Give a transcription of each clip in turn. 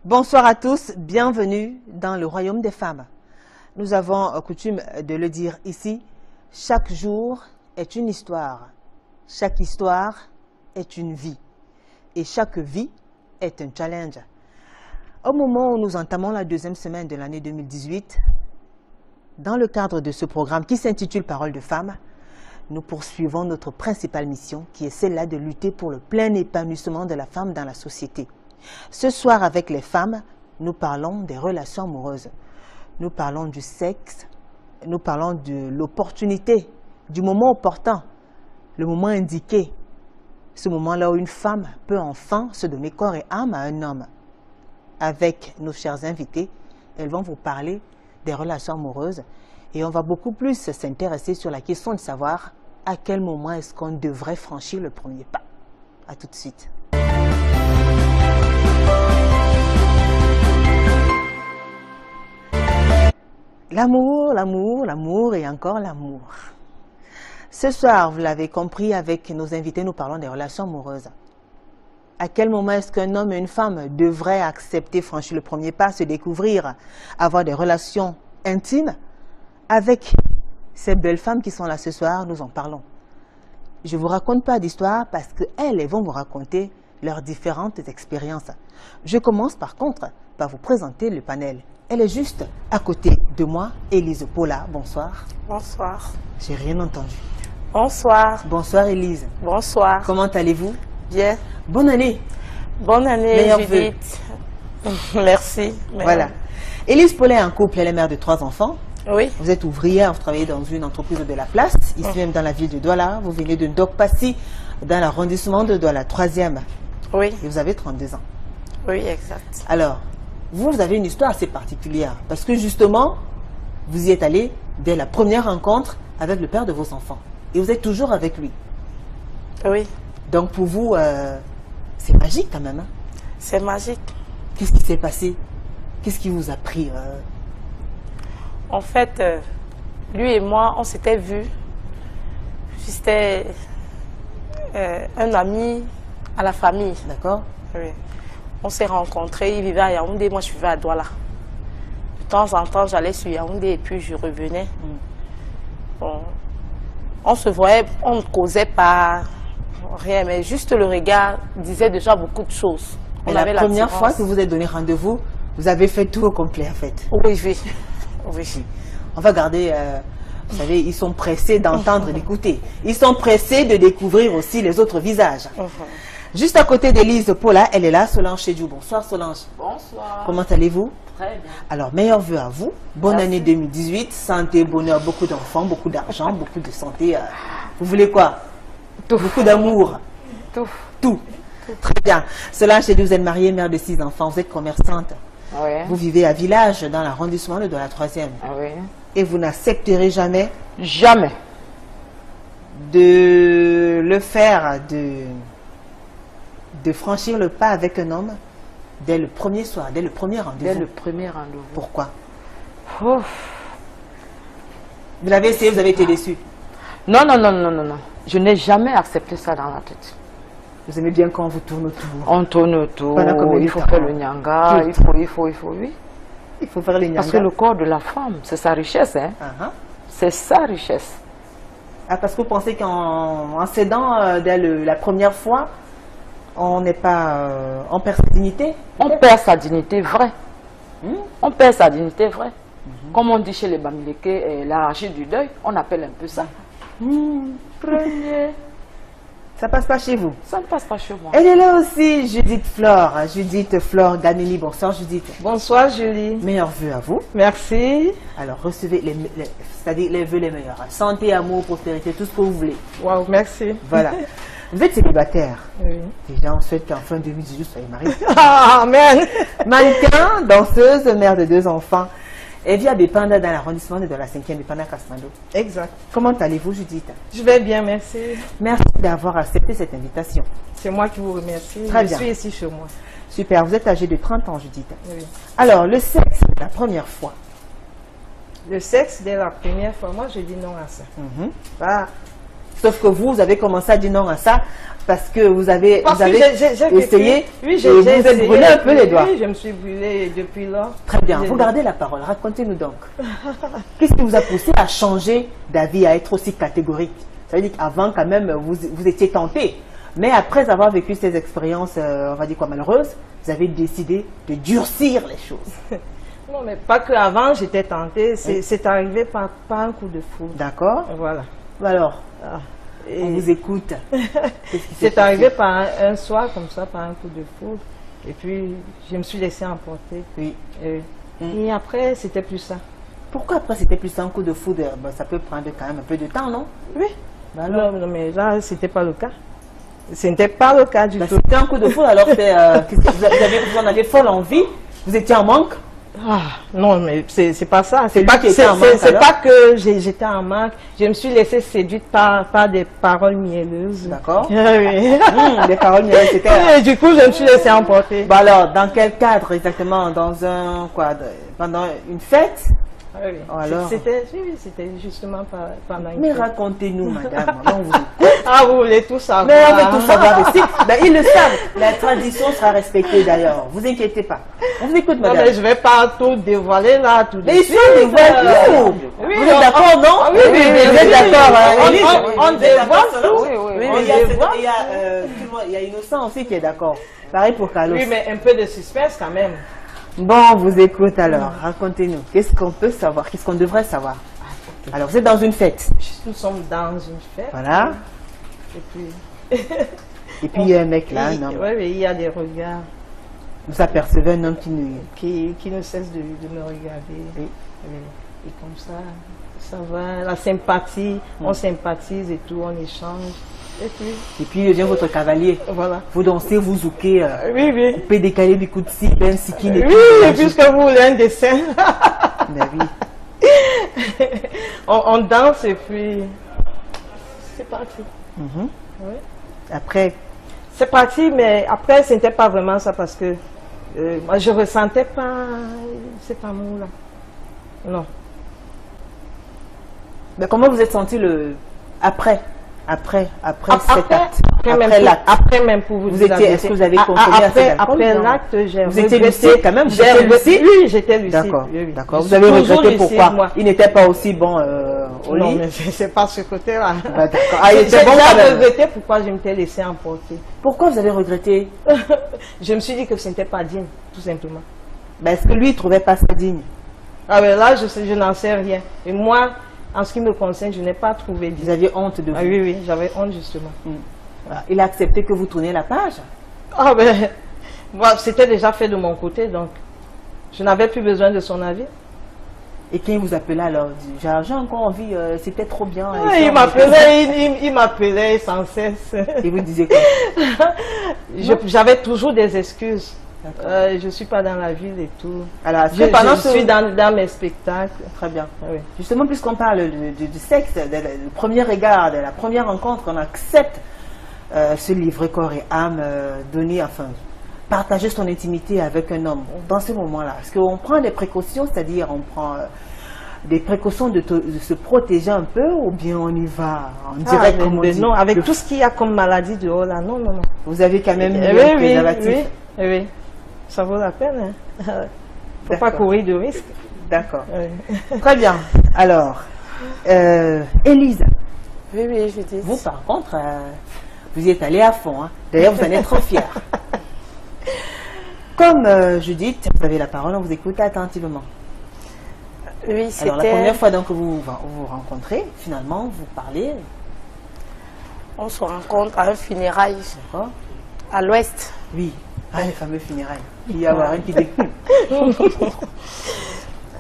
Bonsoir à tous, bienvenue dans le royaume des femmes. Nous avons coutume de le dire ici, chaque jour est une histoire, chaque histoire est une vie et chaque vie est un challenge. Au moment où nous entamons la deuxième semaine de l'année 2018, dans le cadre de ce programme qui s'intitule Parole de femmes, nous poursuivons notre principale mission qui est celle-là de lutter pour le plein épanouissement de la femme dans la société. Ce soir, avec les femmes, nous parlons des relations amoureuses. Nous parlons du sexe, nous parlons de l'opportunité, du moment opportun, le moment indiqué. Ce moment-là où une femme peut enfin se donner corps et âme à un homme. Avec nos chers invités, elles vont vous parler des relations amoureuses et on va beaucoup plus s'intéresser sur la question de savoir à quel moment est-ce qu'on devrait franchir le premier pas. À tout de suite. L'amour, l'amour, l'amour et encore l'amour. Ce soir, vous l'avez compris, avec nos invités, nous parlons des relations amoureuses. À quel moment est-ce qu'un homme et une femme devraient accepter, franchir le premier pas, se découvrir, avoir des relations intimes avec ces belles femmes qui sont là ce soir, nous en parlons. Je ne vous raconte pas d'histoire parce qu'elles vont vous raconter leurs différentes expériences. Je commence par contre par vous présenter le panel. Elle est juste à côté de moi, Élise Paula. Bonsoir. Bonsoir. J'ai rien entendu. Bonsoir. Bonsoir Élise. Bonsoir. Comment allez-vous? Bien. Bonne année. Bonne année, Meilleurs Judith. Merci. Voilà. Élise Paula est en couple, elle est mère de 3 enfants. Oui. Vous êtes ouvrière, vous travaillez dans une entreprise de la place, ici même dans la ville de Douala. Vous venez de Ndokpassi, dans l'arrondissement de Douala, 3e. Oui. Et vous avez 32 ans. Oui, exact. Alors, vous avez une histoire assez particulière, parce que justement, vous y êtes allé dès la première rencontre avec le père de vos enfants. Et vous êtes toujours avec lui. Oui. Donc pour vous, c'est magique quand même. Hein? C'est magique. Qu'est-ce qui s'est passé? Qu'est-ce qui vous a pris En fait, lui et moi, on s'était vus. C'était un ami à la famille. D'accord. Oui. On s'est rencontrés, il vivait à Yaoundé, moi je vivais à Douala. De temps en temps, j'allais sur Yaoundé et puis je revenais. Bon, on se voyait, on ne causait pas rien, mais juste le regard disait déjà beaucoup de choses. Et la première fois que vous êtes donné rendez-vous, vous avez fait tout au complet en fait. Oui, oui. Oui. On va garder, vous savez, ils sont pressés d'entendre et d'écouter. Ils sont pressés de découvrir aussi les autres visages. Juste à côté d'Élise Paula, elle est là, Solange Chedjou. Bonsoir Solange. Bonsoir. Comment allez-vous? Très bien. Alors, meilleurs vœux à vous. Bonne Merci. année 2018. Santé, bonheur, beaucoup d'enfants, beaucoup d'argent, beaucoup de santé. Vous voulez quoi? Tout. Beaucoup d'amour. Tout. Tout. Très bien. Solange Chedjou, vous êtes mariée, mère de 6 enfants. Vous êtes commerçante. Oui. Vous vivez à Village, dans l'arrondissement de la 3e. Oui. Et vous n'accepterez jamais Jamais. de le faire, de franchir le pas avec un homme dès le premier soir, dès le premier rendez-vous. Dès le premier rendez-vous. Pourquoi? Ouf. Vous l'avez essayé, vous avez été déçu. Non, non, non, non, non, non. Je n'ai jamais accepté ça dans la tête. Vous aimez bien quand on vous tourne autour. On tourne autour, Pendant combien de il faut temps? faire le nyanga, il faut, oui. Il faut faire les Parce que le corps de la femme, c'est sa richesse, hein. C'est sa richesse. Ah, parce que vous pensez qu'en cédant dès la première fois, on n'est pas, on perd sa dignité? On perd sa dignité vraie. On perd sa dignité vraie. Comme on dit chez les Bamileke, l'arraché du deuil, on appelle un peu ça. Premier. Ça passe pas chez vous? Ça ne passe pas chez moi. Elle est là aussi, Judith Flore Ganeli. Bonsoir Judith. Bonsoir Julie. Meilleurs vœux à vous. Merci. Alors recevez c'est-à-dire les vœux les meilleurs. Santé, amour, prospérité, tout ce que vous voulez. Wow, merci. Voilà. Vous êtes célibataire. Oui. Déjà, on souhaite qu'en fin 2018, vous soyez mariés. Ah, amen. Mannequin, danseuse, mère de 2 enfants. Et vit à Bépanda dans l'arrondissement de la 5e Bépanda Kasmando. Exact. Comment allez-vous Judith? Je vais bien, merci. Merci d'avoir accepté cette invitation. C'est moi qui vous remercie. Très je bien. suis ici chez moi. Super, vous êtes âgée de 30 ans Judith. Oui. Alors, le sexe, la première fois. Le sexe, dès la première fois, moi je dis non à ça. Mhm. Bah, Sauf que vous avez commencé à dire non à ça parce que vous avez j'ai essayé oui, et vous êtes brûlé un peu les doigts. Oui, je me suis brûlée depuis là. Très bien, vous gardez la parole. Racontez-nous donc. Qu'est-ce qui vous a poussé à changer d'avis, à être aussi catégorique? Ça veut dire qu'avant, quand même, vous étiez tenté. Mais après avoir vécu ces expériences, on va dire quoi, malheureuses, vous avez décidé de durcir les choses. Non, mais pas qu'avant, j'étais tentée. C'est arrivé par un coup de foudre. D'accord. Voilà. Alors, Et on vous écoute. c'est arrivé par un soir, comme ça, par un coup de foudre. Et puis, je me suis laissée emporter. Oui. Et après, c'était plus ça. Pourquoi après c'était plus un coup de foudre? Ben, ça peut prendre quand même un peu de temps, non? Oui. Ben alors, Non, mais là, c'était pas le cas. Ce n'était pas le cas du tout. c'était un coup de foudre, alors qu'est-ce que vous en avez folle envie? Vous étiez en manque? Ah, non, mais c'est pas ça. C'est pas lui qui était en manque, c'est alors? pas que j'étais en manque. Je me suis laissée séduite par des paroles mielleuses. D'accord. Oui. Les paroles, c'était... Et du coup, je me suis laissée emporter. Bah alors, dans quel cadre exactement? Dans pendant une fête? Oui. Oh, alors? C'était justement pendant une Mais fête. racontez-nous, madame. On vous écoute. Ah, vous voulez tout savoir. Mais on veut tout savoir ici. Ben, ils le savent. La tradition sera respectée d'ailleurs. Vous inquiétez pas. On vous écoute, Non, madame. mais je vais pas tout dévoiler là, tout de Mais suite. ici, on dévoile tout. Oui, Vous êtes d'accord, non? oui, oui, vous oui, êtes oui, d'accord, oui, hein, on- Élise? on Vous êtes dévoile d'accord, tout. non? Oui, oui, Oui, on mais dévoile. il y a Innocent aussi qui est d'accord. Pareil pour Carlos. Oui, mais un peu de suspense quand même. Bon, on vous écoute alors. Racontez-nous. Qu'est-ce qu'on peut savoir? Qu'est-ce qu'on devrait savoir? Alors, vous êtes dans une fête. Nous sommes dans une fête. Voilà. Et puis, Et puis, il y a un mec là, un homme. Oui, oui, il y a des regards Vous apercevez un homme qui ne cessent de me regarder. Oui. Et comme ça va. La sympathie, on sympathise et tout, on échange. Et puis, il devient votre cavalier. voilà. Vous dansez, vous zoukez. Oui, oui. Vous pouvez décaler du coup de si, ben si qui n'est Oui, puisque vous voulez un dessin. Mais oui. on danse et puis c'est parti. Mhm. Oui. Après, C'est parti, mais après, ce n'était pas vraiment ça parce que moi, je ressentais pas cet amour-là. Non. mais comment vous êtes senti après cet acte? Après même pour vous dire la étiez, est-ce que vous avez vérité. consommé assez d'alcool? Après Non. l'acte, j'ai Vous étiez regretté. lucide quand même? Vous J'ai étiez regretté. lucide? Oui, j'étais lucide. D'accord. Oui, oui. D'accord. Je Vous avez suis toujours regretté lucide, pourquoi? moi. Il n'était pas aussi bon au Non, lit? mais c'est pas ce côté-là. Bah, d'accord. Ah, il était bon quand J'ai même. regretté pourquoi je m'étais laissé emporter. Pourquoi vous avez regretté? Je me suis dit que ce n'était pas digne, tout simplement. Ben, est-ce que lui, il ne trouvait pas ça digne? Ah ben là, je n'en sais rien. Et moi, en ce qui me concerne, je n'ai pas trouvé Vous digne. aviez honte de vous? Ah oui, oui, j'avais honte justement. Il a accepté que vous tourniez la page? Ah ben, moi, c'était déjà fait de mon côté, donc je n'avais plus besoin de son avis. Et qui vous appelait alors? J'ai encore envie, c'était trop bien. Ah, Et ça, il m'appelait sans cesse. Et vous disiez quoi? J'avais toujours des excuses. Je ne suis pas dans la ville et tout. Alors, est-ce Je, que pendant je suis dans mes spectacles. Très bien. Ah oui. Justement, puisqu'on parle du sexe, du premier regard, de la première rencontre, on accepte se livrer corps et âme, donner, enfin, partager son intimité avec un homme. Dans ce moment-là, est-ce qu'on prend des précautions, c'est-à-dire on prend des précautions de se protéger un peu, ou bien on y va en direct comme on dit? Non, avec tout ce qu'il y a comme maladie dehors là, non, non, non. Vous avez quand même mis Oui, un oui, préservatif. oui. Ça vaut la peine. Hein. Faut pas D'accord. courir de risque. D'accord. Oui. Très bien. Alors, Élise, Oui, oui, je dis. vous par contre, vous y êtes allée à fond. Hein. D'ailleurs, vous en êtes trop fière. Comme Judith, vous avez la parole, on vous écoute attentivement. Oui, Alors, la c'était. première fois donc, que vous vous rencontrez, finalement, vous parlez, On se rencontre à un funérail d'accord? à l'ouest. Oui. Ah, les fameux funérailles. Il y a un qui découle.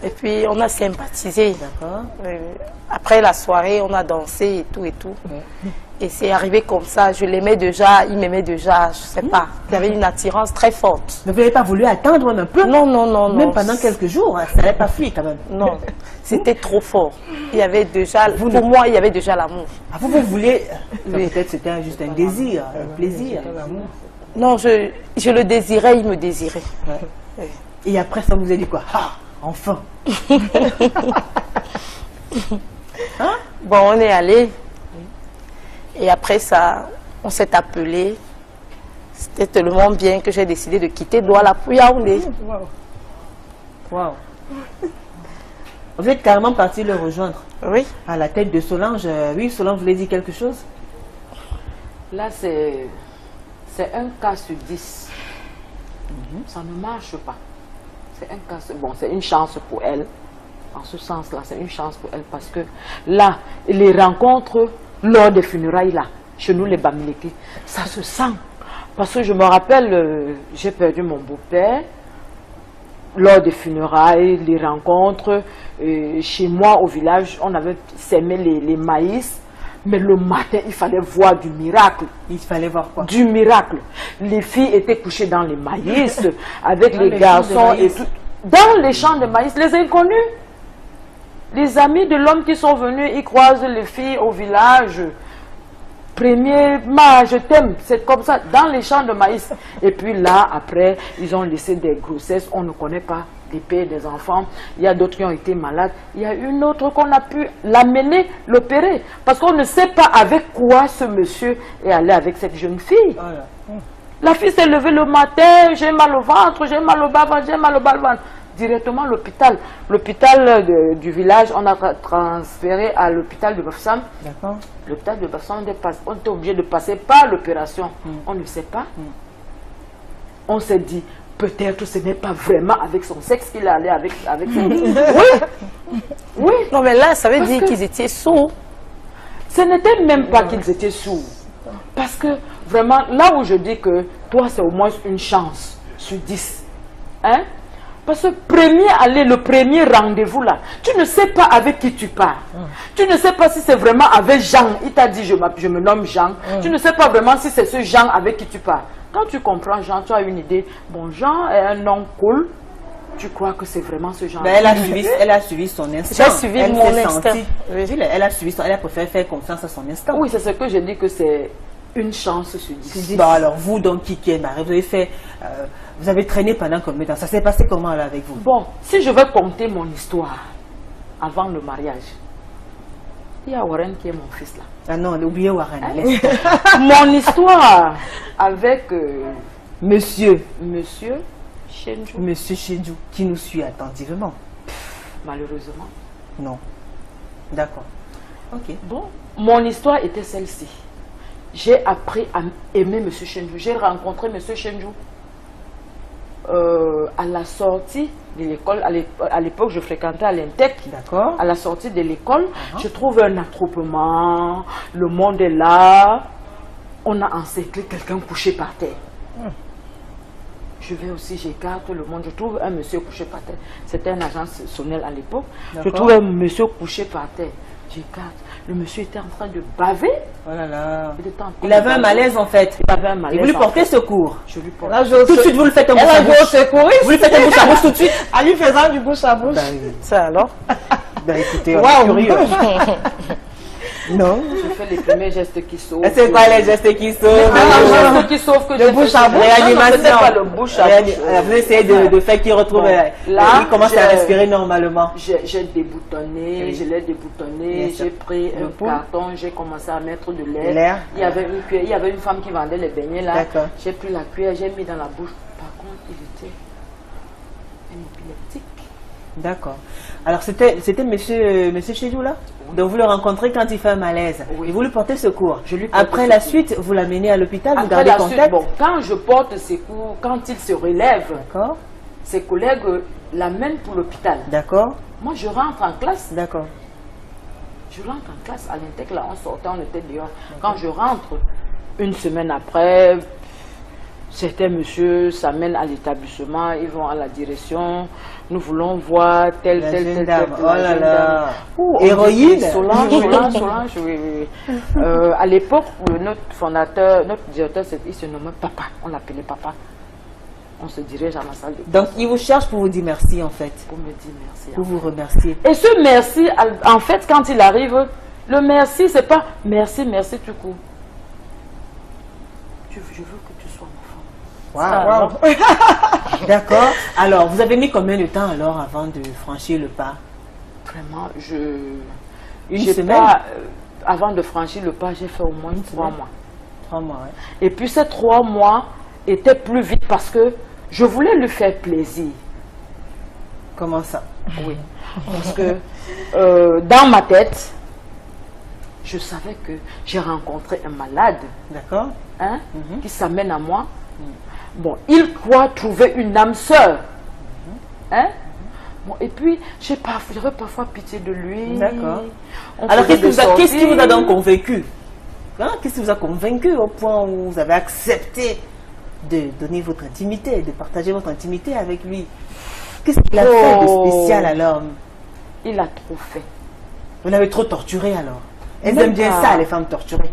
Et puis on a sympathisé. D'accord. Après la soirée, on a dansé et tout et tout. Et c'est arrivé comme ça. Je l'aimais déjà, il m'aimait déjà, je sais pas. Il y avait une attirance très forte. Mais vous n'avez pas voulu attendre un peu? Non, non, non, Même non. pendant quelques jours, hein, ça n'allait pas fuir quand même. Non, c'était trop fort. Il y avait déjà, pour moi, il y avait déjà l'amour. Ah, vous voulez... Peut-être c'était juste un désir, un plaisir. Non, je le désirais, il me désirait. Ouais. Et après ça, vous avez dit quoi? Ah, enfin. Bon, on est allé. Et après ça, on s'est appelé. C'était tellement bien que j'ai décidé de quitter Douala pour Yaoundé. Wow. Vous êtes carrément parti le rejoindre. Oui. À la tête de Solange. Oui, Solange voulait dire quelque chose? Là, c'est un cas sur 10. Ça ne marche pas. C'est un cas, bon, c'est une chance pour elle. En ce sens-là, c'est une chance pour elle parce que là, les rencontres lors des funérailles, là, chez nous les Bamileke, ça se sent. Parce que je me rappelle, j'ai perdu mon beau-père lors des funérailles, les rencontres. Chez moi, au village, on avait sémé les maïs. Mais le matin, il fallait voir du miracle. Il fallait voir quoi? Du miracle. Les filles étaient couchées dans les maïs, avec les garçons et tout. Dans les champs de maïs, les inconnus. Les amis de l'homme qui sont venus, ils croisent les filles au village. Premier, je t'aime, c'est comme ça, dans les champs de maïs. Et puis là, après, ils ont laissé des grossesses, on ne connaît pas les pères des enfants. Il y a d'autres qui ont été malades. Il y a une autre qu'on a pu l'amener, l'opérer. Parce qu'on ne sait pas avec quoi ce monsieur est allé avec cette jeune fille. Voilà. La fille s'est levée le matin, j'ai mal au ventre, j'ai mal au bas-ventre, j'ai mal au bas-ventre. Directement à l'hôpital. L'hôpital du village, on a transféré à l'hôpital de Bafsam. D'accord. L'hôpital de Bafsam, on était obligé de passer par l'opération. On ne sait pas. On s'est dit, peut-être ce n'est pas vraiment avec son sexe qu'il est allé avec cette... Oui. Oui. Non, mais là, ça veut dire qu'ils étaient sourds. Ce n'était même pas qu'ils étaient sourds. Parce que, vraiment, là où je dis que toi, c'est au moins une chance sur 10. Hein? Parce que le premier rendez-vous là, tu ne sais pas avec qui tu pars. Tu ne sais pas si c'est vraiment avec Jean. Il t'a dit, je me nomme Jean. Tu ne sais pas vraiment si c'est ce Jean avec qui tu pars. Quand tu comprends Jean, tu as une idée. Bon, Jean est un nom cool. Tu crois que c'est vraiment ce Jean. Elle a suivi son instinct. J'ai suivi mon instinct. Elle a préféré faire confiance à son instinct. Oui, c'est ce que je dis que c'est une chance sur 10. Bon, alors vous, donc, qui est marié, vous avez fait... vous avez traîné pendant combien de temps? Ça s'est passé comment là avec vous? Bon, si je vais compter mon histoire avant le mariage, il y a Warren qui est mon fils là. Ah non, oubliez Warren. Mon histoire avec Monsieur Chenjou. Monsieur Chenjou, qui nous suit attentivement. Malheureusement. Non. D'accord. Ok. Bon, mon histoire était celle-ci. J'ai appris à aimer Monsieur Chenjou. J'ai rencontré Monsieur Chenjou à la sortie de l'école. À l'époque, je fréquentais à l'Intec. D'accord. À la sortie de l'école, je trouve un attroupement. Le monde est là. On a encerclé quelqu'un couché par terre. Je vais aussi, j'écarte le monde. Je trouve un monsieur couché par terre. C'était un agent Sonel à l'époque. Je trouve un monsieur couché par terre. J'écarte. Le monsieur était en train de baver. Oh là là. Il avait un malaise en fait. Il avait un malaise. Et vous lui portez secours. Je lui porte. Tout de suite, vous lui faites un bouche à bouche. Vous lui faites un bouche à bouche tout de suite. En lui faisant du bouche à bouche. Ça alors? Écoutez, on est curieux. Non. Je fais les premiers gestes qui sauvent. C'est quoi les gestes qui sauvent? Les gestes qui sauvent que de bouche à bouche. Réanimation. Pas le bouche à bouche. Vous essayez de faire qu'il retrouve. Là, il commence à respirer normalement. J'ai déboutonné, je l'ai déboutonné, j'ai pris un carton, j'ai commencé à mettre de l'air. Il y avait une cuillère, il y avait une femme qui vendait les beignets là. J'ai pris la cuillère, j'ai mis dans la bouche. Par contre, il était un épileptique. D'accord. Alors c'était monsieur Chédou là? Donc vous le rencontrez quand il fait un malaise. Oui. Et vous lui portez secours. Après la suite, vous l'amenez à l'hôpital, vous gardez contact. Bon, quand je porte secours, quand il se relève, ses collègues l'amènent pour l'hôpital. D'accord. Moi je rentre en classe. D'accord. Je rentre en classe à l'Intec, là on sortait, on était dehors. Quand je rentre, une semaine après, certains messieurs s'amènent à l'établissement, ils vont à la direction. Nous voulons voir telle dame. Oh là là. Héroïne. Solange, oui. À l'époque, notre fondateur, notre directeur, il se nommait Papa. On l'appelait Papa. On se dirige à ma salle de classe. Donc, il vous cherche pour vous dire merci, en fait. Pour me dire merci. Pour vous remercier. Et ce merci, en fait, quand il arrive, le merci, c'est pas merci tout court. Je veux que tu sois mon femme. Wow. D'accord. Alors, vous avez mis combien de temps alors avant de franchir le pas? Vraiment, Une semaine? avant de franchir le pas, j'ai fait au moins 3 mois. 3 mois, ouais. Et puis ces 3 mois étaient plus vite parce que je voulais lui faire plaisir. Comment ça? Oui. Parce que dans ma tête, je savais que j'ai rencontré un malade, D'accord. hein, qui s'amène à moi. Bon, il croit trouver une âme sœur. Hein? Bon, et puis, j'aurais parfois pitié de lui. D'accord. On Alors, faisait qu'est-ce qui des vous a donc sorties. convaincu? Hein? Qu'est-ce qui vous a convaincu au point où vous avez accepté de donner votre intimité, de partager votre intimité avec lui? Qu'est-ce qu'il a fait de spécial alors? Il a trop fait. Vous l'avez trop torturé alors? Elles Même aiment bien pas. ça, les femmes torturées.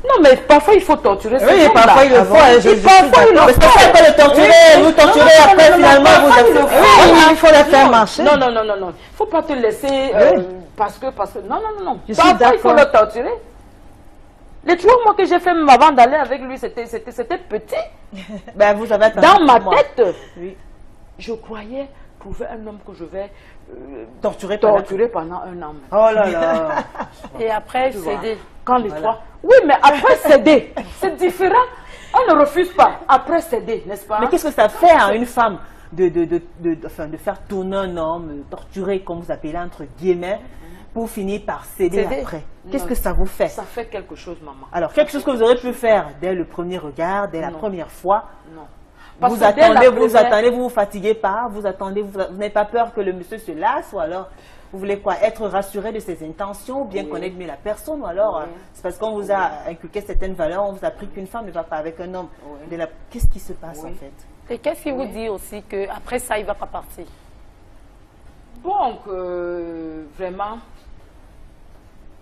Non, mais parfois, il faut torturer ces Oui, femmes-là. parfois il le faut. Et parfois, il le Mais c'est pas pas de torturer, Oui, vous oui. torturez, Non, non, après non, finalement non, vous parfois, avez... il le faut. Oui, il faut la faire Non, marcher. Non, non, non, non, non. Il ne faut pas te laisser parce que... Non, non, non, non. Je suis Parfois, il faut d'accord. le torturer. Les 3 mois que j'ai fait même avant d'aller avec lui, c'était petit. Ben, vous avez attendu Dans ma 3 mois. tête, Oui. je croyais trouver un homme que je vais Torturer torturer pendant 1 an. Oh là là. Et après, Tu vois. céder. Quand les Voilà. 3... Oui, mais après céder, c'est différent. On ne refuse pas. Après céder, n'est-ce pas? Mais qu'est-ce que ça fait à une femme de faire tourner un homme, torturer, comme vous appelez entre guillemets, pour finir par céder Céder. après? Qu'est-ce Non. que ça vous fait? Ça fait quelque chose, maman. Alors, quelque chose que vous aurez pu faire dès le premier regard, dès la Non. première fois. Non. Vous que dès la attendez, vous première- attendez, vous vous fatiguez pas, vous attendez, vous n'avez pas peur que le monsieur se lasse, ou alors vous voulez quoi? Être rassuré de ses intentions, ou bien Oui. connaître mieux la personne, ou alors Oui. c'est parce qu'on vous a inculqué certaines valeurs, on vous a appris qu'une femme ne va pas avec un homme. Oui. Qu'est-ce qui se passe Oui. en fait? Et qu'est-ce qui vous dit aussi qu'après ça, il ne va pas partir? Donc, vraiment,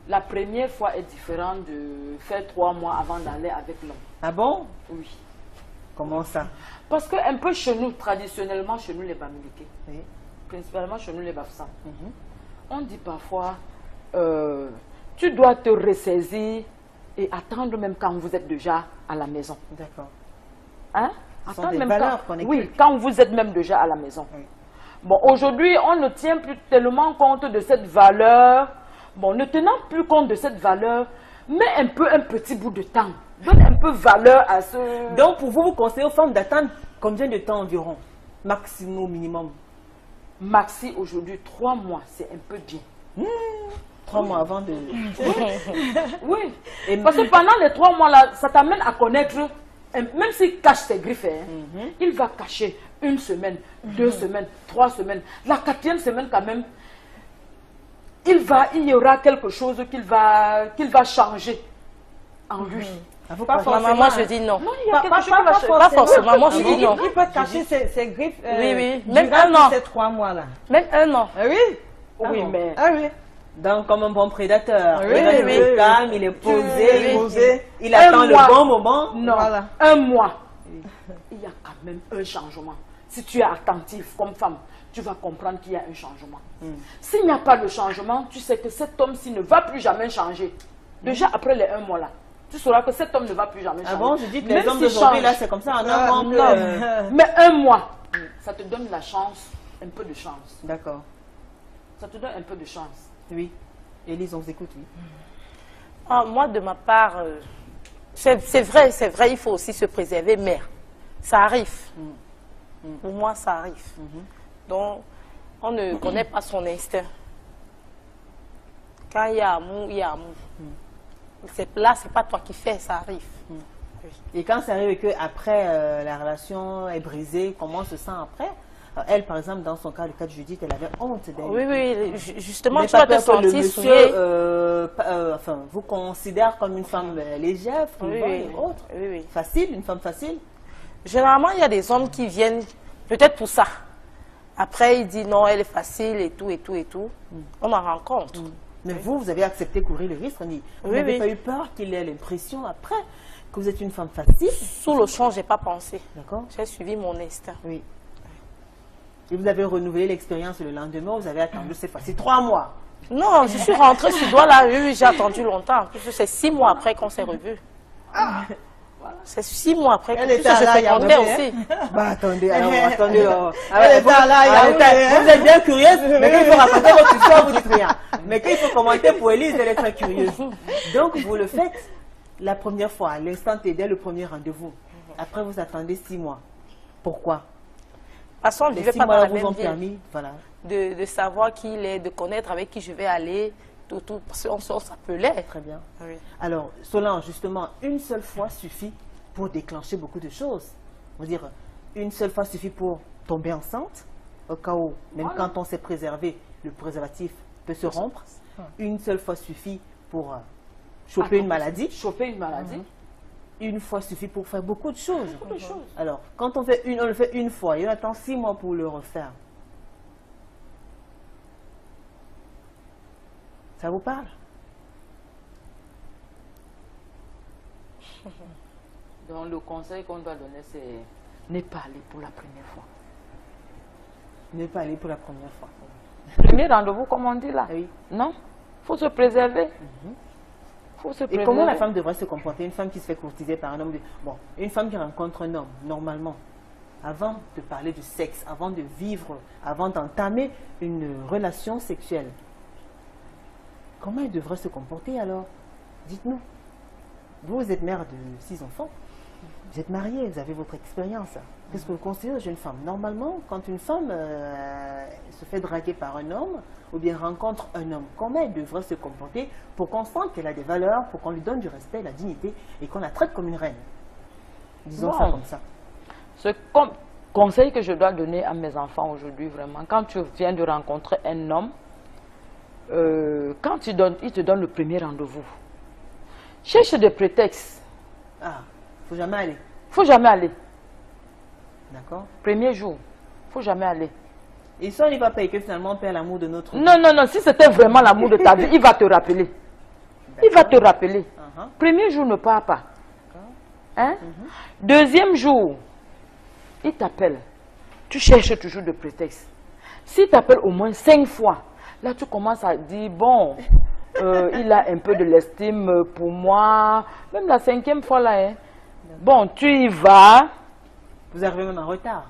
la première fois est différente de faire 3 mois avant d'aller avec l'homme. Ah bon? Oui. Comment ça? Parce que un peu chez nous, traditionnellement, chez nous les Bamileke, Oui. principalement chez nous les Bafsans, Mhm. on dit parfois, tu dois te ressaisir et attendre même quand vous êtes déjà à la maison. D'accord. Hein? Ce sont Attendre des même valeurs quand, qu'on oui, inculque. quand vous êtes même déjà à la maison. Oui. Bon, aujourd'hui, on ne tient plus tellement compte de cette valeur. Bon, ne tenant plus compte de cette valeur, mets un petit bout de temps. Donne un peu valeur à ce... Donc pour vous, vous conseillez aux femmes d'attendre combien de temps environ? Maximum, minimum? Maxi, aujourd'hui, 3 mois, c'est un peu bien. 3 mois avant de... Oui. Et Parce que pendant les 3 mois-là, ça t'amène à connaître, même s'il cache ses griffes, hein, il va cacher 1 semaine, 2 semaines, 3 semaines. La 4e semaine, quand même, il y aura quelque chose qu'il va changer en lui. Ah, faut pas Pas forcément, Moi, je hein. dis non. Non, il y a quelque chose qui va changer. Pas forcément. Moi, je dis non. Il peut cacher ses griffes. Oui, oui. Même durant un an. ces 3 mois-là. Même 1 an. Ah oui? Oui, mais... Ah oui. Donc comme un bon prédateur. Oui, Il reste oui, calme, il est posé, posé. il attend Un le mois. bon moment. Non, Voilà. 1 mois. Il y a quand même un changement. Si tu es attentif comme femme, tu vas comprendre qu'il y a un changement. S'il n'y a pas de changement, tu sais que cet homme-ci ne va plus jamais changer. Déjà après les 1 mois là, tu sauras que cet homme ne va plus jamais changer. Ah bon, je dis que les Même hommes s'il d'aujourd'hui, là, change, c'est comme ça, en Ah, un mois. non. mais 1 mois, ça te donne la chance, un peu de chance. D'accord, Ça te donne un peu de chance. oui. Élise, on vous écoute, oui. Ah, moi, de ma part, c'est vrai, il faut aussi se préserver, mais ça arrive. Pour moi, ça arrive. Donc, on ne connaît pas son instinct. Quand il y a amour, il y a amour. Là, c'est pas toi qui fais, ça arrive. Et quand ça arrive qu'après la relation est brisée, comment on se sent après? Elle, par exemple, dans son cas, le cas de Judith, elle avait honte d'elle. Oui, oui, justement, Mais tu vas pas te peur que le sentir monsieur souillé. vous considère comme une femme légère, frivole Oui, et autre. oui, oui. Facile, une femme facile. Généralement, il y a des hommes qui viennent peut-être pour ça. Après, il dit non, elle est facile et tout, et tout, et tout. On en rencontre. Mais vous avez accepté courir le risque. On dit, vous Oui, n'avez oui. pas eu peur qu'il ait l'impression après que vous êtes une femme facile. Sous le champ, je n'ai pas pensé. D'accord? J'ai suivi mon instinct. Oui. Et vous avez renouvelé l'expérience le lendemain, vous avez attendu cette fois-ci 3 mois. Non, je suis rentrée sur doigt là. Oui, oui, j'ai attendu longtemps. Parce que c'est 6 mois après qu'on s'est revus. Voilà. C'est 6 mois après que Elle tout était ça, je là, il y a fréquentais longtemps, aussi. Bah attendez, alors, attendez. Elle était là, il y a longtemps. Vous êtes bien curieuse, mais quand il faut raconter votre histoire, vous dites rien. Mais quand il faut commenter pour Élise, elle est très curieuse. Donc vous le faites la première fois, à l'instant T, dès le premier rendez-vous. Après, vous attendez 6 mois. Pourquoi? De toute façon, je ne Les vais 6 pas dans mois la vous même ont ville. permis, voilà. De savoir qui il est, de connaître avec qui je vais aller, tout, parce qu'on s'appelait. Très bien. Oui. Alors, Solange, justement, une seule fois suffit pour déclencher beaucoup de choses. On va dire, une seule fois suffit pour tomber enceinte, au cas où, même Voilà. quand on s'est préservé, le préservatif peut se rompre. Une seule fois suffit pour choper une maladie. Choper une maladie. Une fois suffit pour faire beaucoup de choses. Beaucoup de choses. Alors, quand on le fait une fois, et on attend 6 mois pour le refaire. Ça vous parle? Donc le conseil qu'on doit donner, c'est ne pas aller pour la première fois. Ne pas aller pour la première fois. Premier rendez-vous, comme on dit là. Ah oui. Non, faut se préserver. Faut se Et préserver. comment la femme devrait se comporter? Une femme qui se fait courtiser par un homme. Bon, une femme qui rencontre un homme, normalement, avant de parler de sexe, avant de vivre, avant d'entamer une relation sexuelle, comment elle devrait se comporter alors? Dites-nous. Vous êtes mère de 6 enfants. Vous êtes mariée, vous avez votre expérience. Qu'est-ce que vous considérez de jeune femme? Normalement, quand une femme se fait draguer par un homme, ou bien rencontre un homme, comment elle devrait se comporter pour qu'on sente qu'elle a des valeurs, pour qu'on lui donne du respect, la dignité, et qu'on la traite comme une reine? Disons ça Bon. comme ça. Ce conseil que je dois donner à mes enfants aujourd'hui, vraiment, quand tu viens de rencontrer un homme, quand il te donne le premier rendez-vous, cherche des prétextes. Ah, faut jamais aller. Faut jamais aller. D'accord? Premier jour, faut jamais aller. Et si on n'y va pas et que finalement on perd l'amour de notre vie? Non, non, non, si c'était vraiment l'amour de ta vie, il va te rappeler. Il va te rappeler. Premier jour, ne pars pas. Hein? Deuxième jour, il t'appelle. Tu cherches toujours de prétextes. S'il t'appelle au moins 5 fois, là tu commences à dire, bon, il a un peu de l'estime pour moi. Même la 5e fois là, hein. Bon, tu y vas. Vous arrivez même en retard.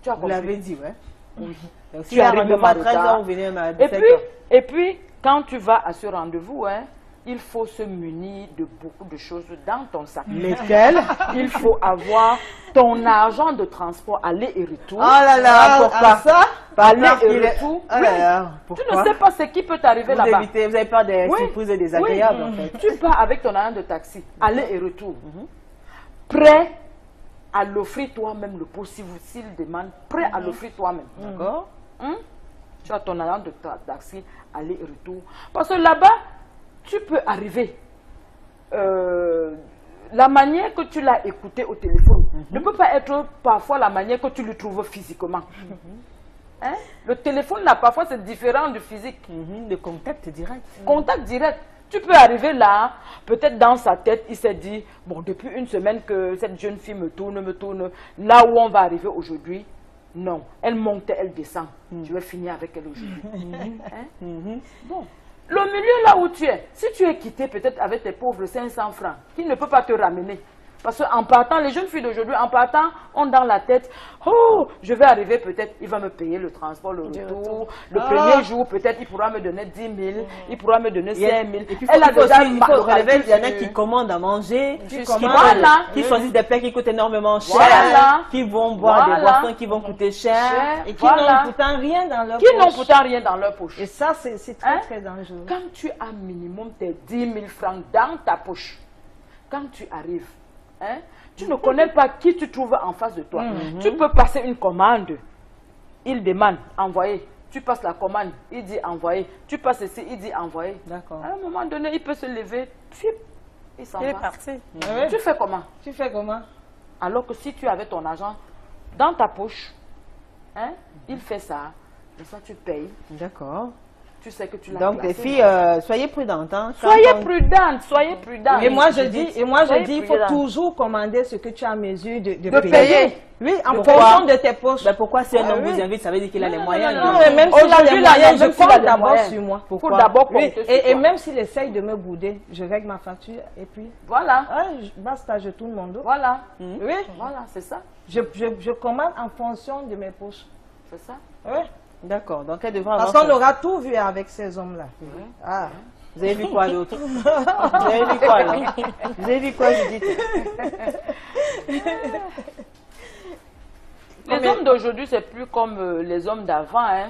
Tu as Vous compris. l'avez dit, ouais. Donc, si Tu un arrives rendez-vous même à en 13 retard. h, vous venez même à 17 h. Et puis, quand tu vas à ce rendez-vous, hein, il faut se munir de beaucoup de choses dans ton sac. Lesquels? Il faut avoir ton argent de transport aller et retour. Oh là là, pourquoi ça? Aller Parce et qu'il est- retour. Oh là là, Tu pourquoi? ne sais pas ce qui peut t'arriver Vous là-bas. évitez, vous avez peur des Oui. surprises désagréables Oui. en fait. Tu pars avec ton argent de taxi, aller et retour. Prêt à l'offrir toi-même le pot s'il demande. Prêt à l'offrir toi-même. D'accord? Hein? Tu as ton argent de taxi, aller et retour. Parce que là-bas, tu peux arriver. La manière que tu l'as écouté au téléphone ne peut pas être parfois la manière que tu le trouves physiquement. Hein? Le téléphone, là, parfois, c'est différent du physique. Le contact direct. Contact direct. Tu peux arriver là, peut-être dans sa tête, il s'est dit, bon, depuis une semaine que cette jeune fille me tourne, là où on va arriver aujourd'hui, non, elle monte, elle descend. Je vais finir avec elle aujourd'hui. Hein? Bon. Le milieu là où tu es, si tu es quitté peut-être avec tes pauvres 500 francs, qui ne peut pas te ramener. Parce qu'en partant, les jeunes filles d'aujourd'hui, en partant, ont dans la tête, oh, je vais arriver peut-être, il va me payer le transport, le retour. Le premier jour, peut-être, il pourra me donner 10 000, il pourra me donner 5 000. Et puis, Elle a déjà il faut relever, il y en a calculé. qui commandent à manger, Voilà. qui choisissent des plats qui coûtent énormément cher, Voilà. qui vont boire des Voilà. boissons qui vont coûter cher. Cher. Et qui Voilà. n'ont pourtant rien dans leur Qui poche. n'ont pourtant rien dans leur poche. Et ça, c'est très, Hein? très dangereux. Quand tu as minimum tes 10 000 francs dans ta poche, quand tu arrives, hein, tu ne connais pas qui tu trouves en face de toi. Tu peux passer une commande. Il demande, envoyer. Tu passes la commande, il dit envoyer. Tu passes ici, il dit envoyer. D'accord. À un moment donné, il peut se lever, flip, il s'en Il est va. parti. Tu fais comment? Tu fais comment? Alors que si tu avais ton argent dans ta poche, hein, il fait ça, et ça tu payes. D'accord. tu sais que tu l'as Donc, les placé. filles, soyez prudentes. Hein, Soyez prudentes, soyez prudentes. Et moi, je dis, il faut prudente. toujours commander ce que tu as à mesure de De payer. Oui, en Pourquoi? fonction de tes poches. Ben, pourquoi si un homme oui. vous invite, ça veut dire qu'il a les Non, moyens non, de- non, Non, mais même s'il a Aujourd'hui, les là, moyens, je même s'il a compte des d'abord moyens. sur moi. Faut d'abord Oui, compter sur et toi. même s'il essaye de me bouder, je règle ma facture et puis, Voilà, basta, je tourne mon dos. voilà. Oui, Voilà, c'est ça. je commande en fonction de mes poches. C'est ça. Oui. D'accord, donc elle devra Parce avoir... qu'on aura tout vu avec ces hommes-là. Ah. Vous avez vu quoi d'autre? Vous avez vu quoi là? Vous avez vu quoi, Judith? Les hommes d'aujourd'hui, c'est plus comme les hommes d'avant. Hein.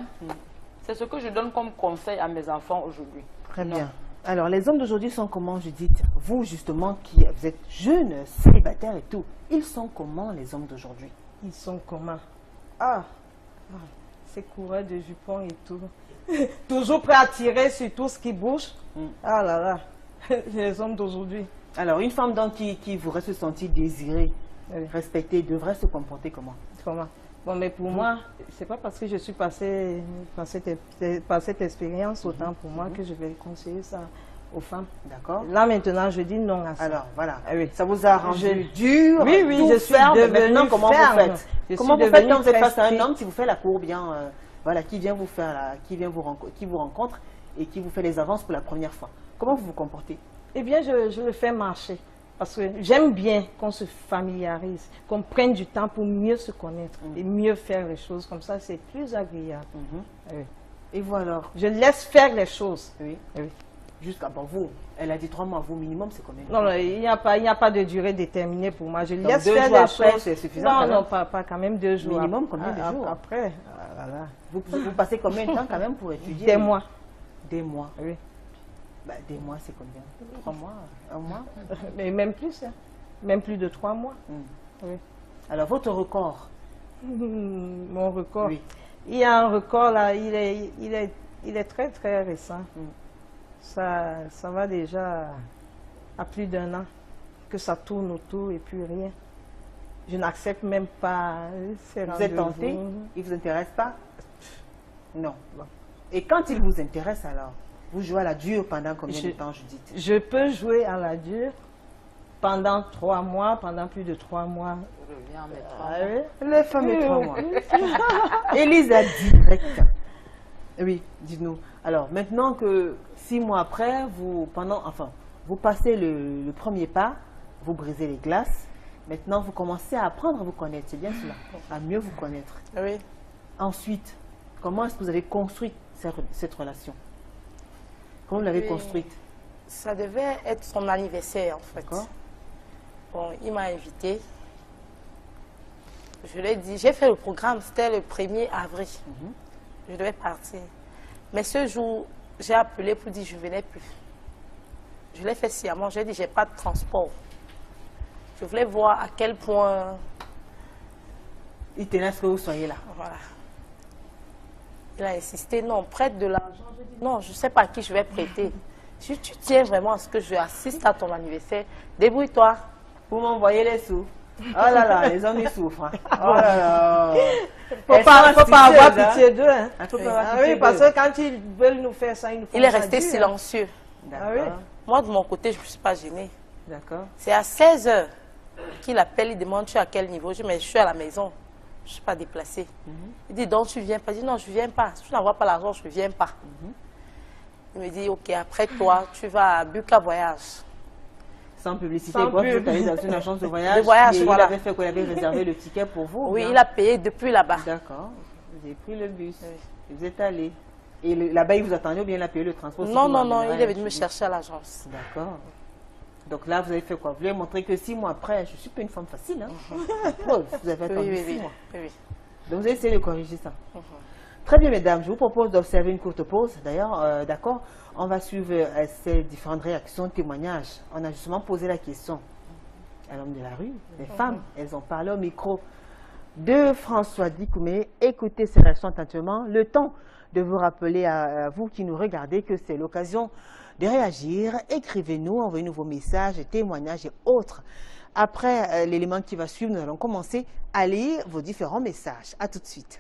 C'est ce que je donne comme conseil à mes enfants aujourd'hui. Très bien. Alors, les hommes d'aujourd'hui sont comment, Judith? Vous, justement, qui vous êtes jeune, célibataire et tout, ils sont comment, les hommes d'aujourd'hui? Ils sont comment? Ces coureurs de jupons et tout. Toujours prêts à tirer sur tout ce qui bouge. Ah là là, les hommes d'aujourd'hui. Alors, une femme donc qui voudrait se sentir désirée, Oui. respectée, devrait se comporter comment? Comment? Bon, mais pour moi, c'est pas parce que je suis passée par cette expérience, autant pour moi, que je vais conseiller ça aux femmes. D'accord? Là, maintenant, je dis non à ça. Alors, voilà. Ah oui. Ça vous a rendu Je- dur, Oui, oui, tout je suis ferme. devenue Maintenant, comment ferme. vous faites? Je Comment suis vous faites devenue quand vous êtes face à un très homme qui vous fait la cour bien, voilà, qui vient vous faire qui vous rencontre et qui vous fait les avances pour la première fois? Comment vous vous comportez? Eh bien, je le fais marcher. Parce que j'aime bien qu'on se familiarise, qu'on prenne du temps pour mieux se connaître et mieux faire les choses. Comme ça, c'est plus agréable. Oui. Et vous alors? Je laisse faire les choses. Oui. Oui. Jusqu'à vous. Elle a dit 3 mois. Vous, minimum, c'est combien? Non, non, il n'y a pas de durée déterminée pour moi. Je Donc, laisse 2 faire jours les après, choses. c'est suffisant, Non, quand non, même. pas quand même 2 jours. Minimum, combien de jours? Après, ah là là. Vous passez combien de temps quand même pour étudier? Des mois. Des mois. Oui. Bah, des mois, c'est combien? 3 mois? 1 mois? Mais même plus, hein. Même plus de 3 mois. Oui. Alors, votre record? Mon record. Oui. Il y a un record là, il est très très récent. Ça va déjà à plus d'1 an que ça tourne autour et puis rien. Je n'accepte même pas ces Vous êtes tenté? rendez-vous. Il ne vous intéresse pas? Non. Et quand il vous intéresse alors, vous jouez à la dure pendant combien de temps, Judith? Je peux jouer à la dure pendant 3 mois, pendant plus de 3 mois. Je reviens mes 3 Ah mois. oui? Les femmes de 3 mois. Élise a direct. Oui, dites-nous. Alors, maintenant que 6 mois après, vous passez le premier pas, vous brisez les glaces. Maintenant, vous commencez à apprendre à vous connaître. C'est bien cela. À mieux vous connaître. Oui. Ensuite, comment est-ce que vous avez construit cette relation? Comment vous l'avez Oui. construite? Ça devait être son anniversaire, en fait. D'accord. Bon, il m'a invité. Je lui ai dit, j'ai fait le programme, c'était le 1er avril. Je devais partir. Mais ce jour, j'ai appelé pour dire que je ne venais plus. Je l'ai fait sciemment. J'ai dit, j'ai pas de transport. Je voulais voir à quel point, Il tenait à ce que vous soyez là. voilà. Il a insisté, non, prête de l'argent. Je dis, non, je ne sais pas à qui je vais prêter. Si tu tiens vraiment à ce que je assiste à ton anniversaire, débrouille-toi. Vous m'envoyez les sous. Oh là là, les hommes ils souffrent. hein. Oh là là. Faut Elles pas sont avoir astucieuses, hein. pitié d'eux. Hein. Ah, faut pas avoir Ah pitié oui, parce d'eux. que quand ils veulent nous faire ça, ils nous font Il est ça resté dur, hein. silencieux. D'accord. Ah oui. Moi, de mon côté, je ne me suis pas gênée. D'accord. C'est à 16 h qu'il appelle, il demande tu es à quel niveau. Je dis mais je suis à la maison, je ne suis pas déplacée. Il dit donc tu ne viens pas. Je dis non, je ne viens pas. Si tu n'envoies pas l'argent, je ne viens pas. Il me dit ok, après toi, tu vas à Buka Voyage. Sans publicité, Sans quoi, vous pub. êtes allé dans une agence de voyage. De voyage, et voilà. Il avait fait qu'il avait réservé le ticket pour vous. Oui, bien? il a payé depuis là-bas. D'accord. Vous avez pris le bus. Vous êtes allé. Et là-bas, il vous attendait ou bien il a payé le transport? Non, c'est non, vous non, m'amènerez, il est venu je me dis. chercher à l'agence. D'accord. Donc là, vous avez fait quoi? Vous voulez montrer que 6 mois après, je ne suis pas une femme facile. Hein? Preuve, vous avez Oui, attendu oui, 6 oui. mois. Oui, oui. Donc vous allez essayer de corriger ça. Très bien, mesdames. Je vous propose d'observer une courte pause. D'ailleurs, d'accord, on va suivre ces différentes réactions, témoignages. On a justement posé la question à l'homme de la rue, les femmes. Elles ont parlé au micro de François Dikoumé. Écoutez ces réactions attentivement. Le temps de vous rappeler à vous qui nous regardez que c'est l'occasion de réagir. Écrivez-nous, envoyez-nous vos messages, témoignages et autres. Après l'élément qui va suivre, nous allons commencer à lire vos différents messages. À tout de suite.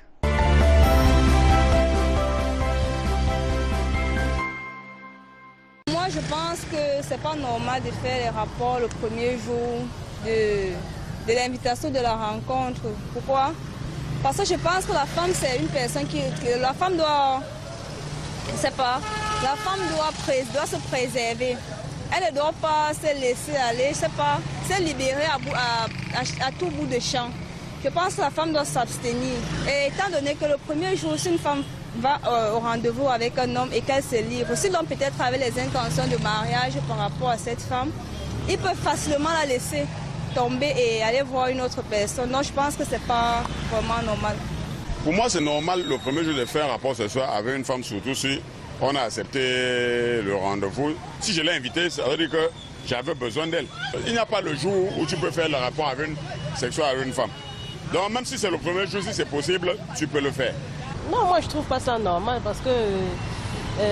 je pense que c'est pas normal de faire les rapports le premier jour de l'invitation de la rencontre. Pourquoi? Parce que je pense que la femme, c'est une personne la femme doit... Je sais pas. La femme doit se préserver. Elle ne doit pas se laisser aller, je sais pas, se libérer à tout bout de champ. Je pense que la femme doit s'abstenir. Et étant donné que le premier jour, si une femme va au rendez-vous avec un homme et qu'elle se livre, si l'homme peut-être avait les intentions de mariage par rapport à cette femme, il peut facilement la laisser tomber et aller voir une autre personne. Donc je pense que c'est pas vraiment normal. Pour moi, c'est normal le premier jour de faire un rapport sexuel avec une femme, surtout si on a accepté le rendez-vous. Si je l'ai invitée, ça veut dire que j'avais besoin d'elle. Il n'y a pas le jour où tu peux faire le rapport sexuel avec une femme. Donc même si c'est le premier jour, si c'est possible, tu peux le faire. Non, moi je trouve pas ça normal parce que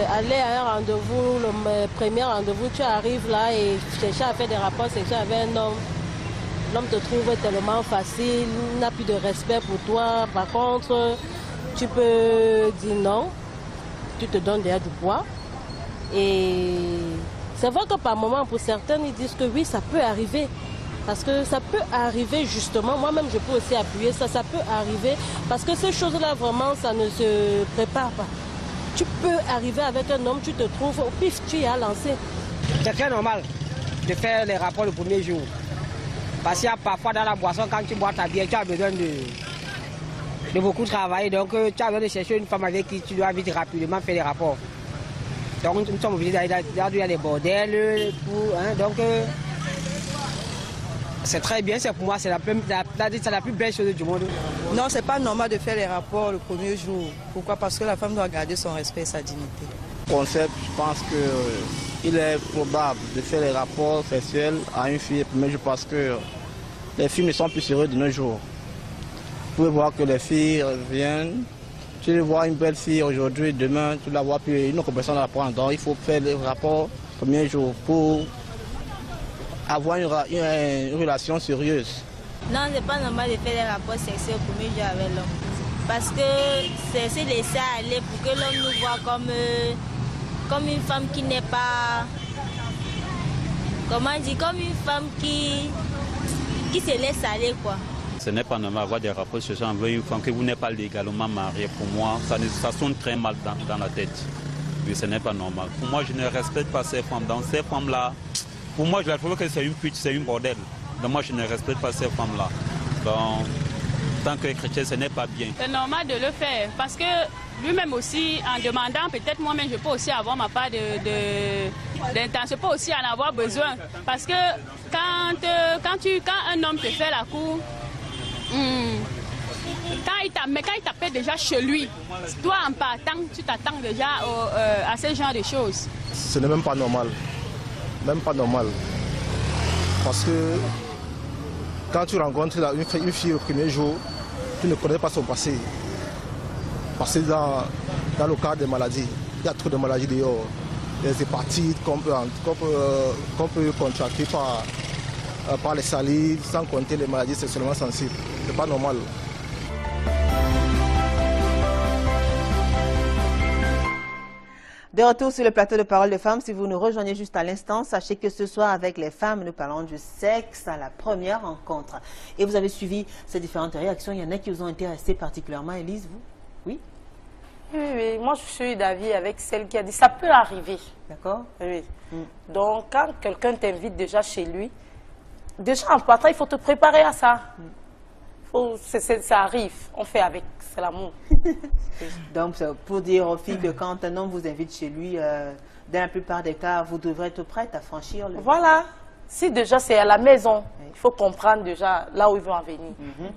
aller à un rendez-vous, le premier rendez-vous, tu arrives là et chercher à faire des rapports sexuels avec un homme. L'homme te trouve tellement facile, il n'a plus de respect pour toi. Par contre, tu peux dire non, tu te donnes déjà du poids. Et c'est vrai que par moment, pour certains, ils disent que oui, ça peut arriver. Parce que ça peut arriver justement, moi-même je peux aussi appuyer ça, ça peut arriver. Parce que ces choses-là, vraiment, ça ne se prépare pas. Tu peux arriver avec un homme, tu te trouves, au pif, tu y as lancé. C'est très normal de faire les rapports le premier jour. Parce qu'il y a parfois dans la boisson, quand tu bois ta bière, tu as besoin de beaucoup travailler. Donc tu as besoin de chercher une femme avec qui tu dois vite rapidement faire des rapports. Donc nous sommes obligés d'aller dans les bordels. Donc c'est très bien, c'est pour moi, c'est la plus belle chose du monde. Non, c'est pas normal de faire les rapports le premier jour. Pourquoi? Parce que la femme doit garder son respect et sa dignité. Concept, je pense qu'il est probable de faire les rapports sexuels à une fille, mais je pense que les filles ne sont plus heureuses de nos jours. Vous pouvez voir que les filles viennent, tu vois une belle fille aujourd'hui, demain tu la vois plus, une autre personne la prend. Donc il faut faire les rapports le premier jour pour avoir une relation sérieuse. Non, c'est pas normal de faire les rapports sexuels au premier jour avec l'homme. Parce que c'est se laisser aller pour que l'homme nous voit comme une femme qui n'est pas... Comment dire? Comme une femme qui se laisse aller, quoi. Ce n'est pas normal d'avoir des rapports sexuels avec une femme que vous n'êtes pas légalement mariée. Pour moi, ça sonne très mal dans la tête. Mais ce n'est pas normal. Pour moi, je ne respecte pas ces femmes. Dans ces femmes-là, pour moi, je trouve que c'est une pute, c'est une bordel. Donc moi, je ne respecte pas ces femmes-là. Donc, tant que chrétien, ce n'est pas bien. C'est normal de le faire parce que lui-même aussi, en demandant, peut-être moi-même, je peux aussi avoir ma part d'intention, je peux aussi en avoir besoin. Parce que quand un homme te fait la cour, quand il t'appelle déjà chez lui, toi en partant, tu t'attends déjà à ce genre de choses. Ce n'est même pas normal. Même pas normal. Parce que quand tu rencontres une fille au premier jour, tu ne connais pas son passé. Parce que dans le cas des maladies, il y a trop de maladies dehors. Des hépatites qu'on peut contracter par les salives, sans compter les maladies sexuellement sensibles. Ce n'est pas normal. De retour sur le plateau de Parole de Femmes, si vous nous rejoignez juste à l'instant, sachez que ce soir avec les femmes, nous parlons du sexe à la première rencontre. Et vous avez suivi ces différentes réactions, il y en a qui vous ont intéressé particulièrement. Élise, vous? Oui? Oui, moi je suis d'avis avec celle qui a dit ça peut arriver. D'accord? Oui. Donc quand quelqu'un t'invite déjà chez lui, déjà en partant, il faut te préparer à ça. Ça arrive, on fait avec, c'est l'amour. Donc, pour dire aux filles que quand un homme vous invite chez lui, dans la plupart des cas, vous devrez être prête à franchir le... Voilà. Si déjà c'est à la maison, il faut comprendre déjà là où ils vont en venir.